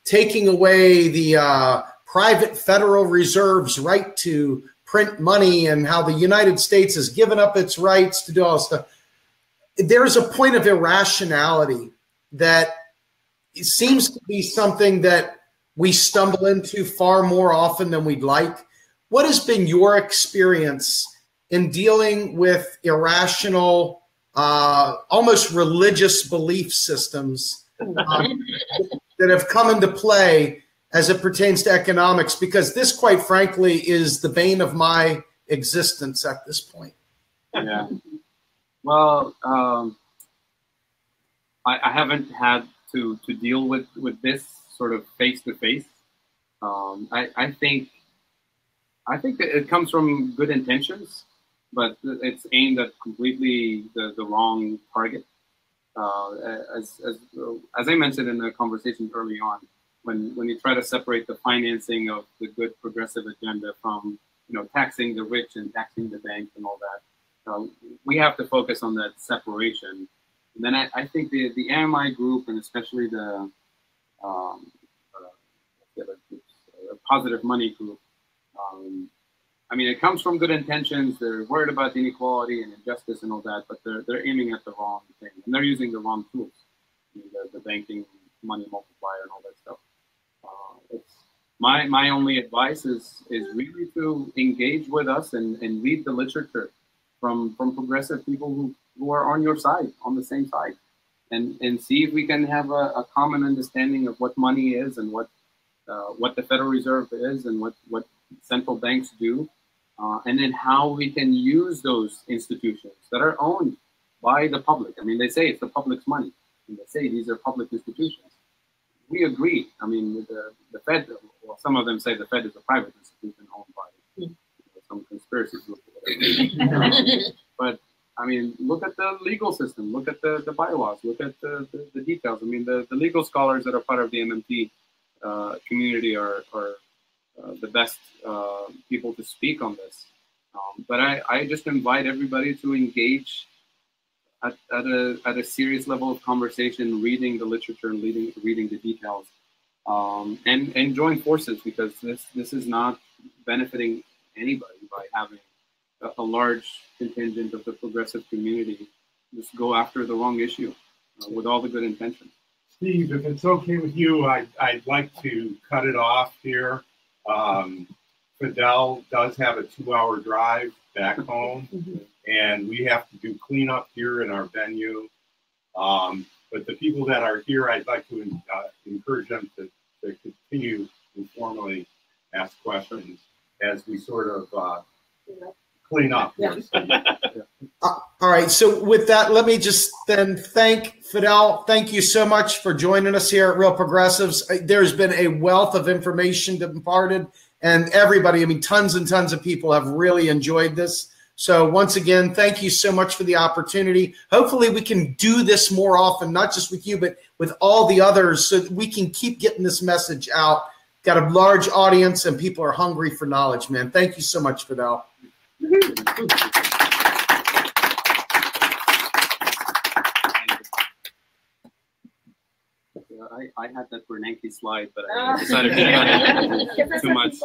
taking away the private Federal Reserve's right to print money, and how the United States has given up its rights to do all this stuff. There is a point of irrationality that it seems to be something that we stumble into far more often than we'd like. What has been your experience in dealing with irrational, almost religious belief systems that have come into play as it pertains to economics? Because this, quite frankly, is the bane of my existence at this point. Yeah. Well, I haven't had to deal with this sort of face to face. I think that it comes from good intentions, but it's aimed at completely the wrong target. As I mentioned in the conversation early on, when you try to separate the financing of the good progressive agenda from taxing the rich and taxing the banks and all that, we have to focus on that separation. And then I think the AMI group, and especially the positive money group, I mean, it comes from good intentions. They're worried about inequality and injustice and all that, but they're aiming at the wrong thing, and they're using the wrong tools, the banking money multiplier and all that stuff. It's my only advice is really to engage with us and read the literature from progressive people who are on your side, on the same side, and see if we can have a common understanding of what money is, and what the Federal Reserve is, and what central banks do, and then how we can use those institutions that are owned by the public. I mean, they say it's the public's money, and they say these are public institutions. We agree. I mean, the Fed, well, some of them say the Fed is a private institution owned by some conspiracy group. But I mean, look at the legal system, look at the bylaws, look at the details. I mean, the legal scholars that are part of the MMT community are the best people to speak on this. But I just invite everybody to engage at a serious level of conversation, reading the literature and reading the details, and join forces, because this is not benefiting anybody by having a large contingent of the progressive community just go after the wrong issue with all the good intentions. Steve, if it's okay with you, I'd like to cut it off here. Fadhel does have a 2-hour drive back home, and we have to do cleanup here in our venue. But the people that are here, I'd like to encourage them to continue to formally ask questions as we sort of clean up. Yeah. All right. So with that, let me just then thank Fadhel. Thank you so much for joining us here at Real Progressives. There's been a wealth of information imparted, and everybody, I mean, tons and tons of people have really enjoyed this. So once again, thank you so much for the opportunity. Hopefully we can do this more often, not just with you, but with all the others, so that we can keep getting this message out. Got a large audience, and people are hungry for knowledge, man. Thank you so much, Fadhel. I had that Bernanke slide, but I decided to cut it too much.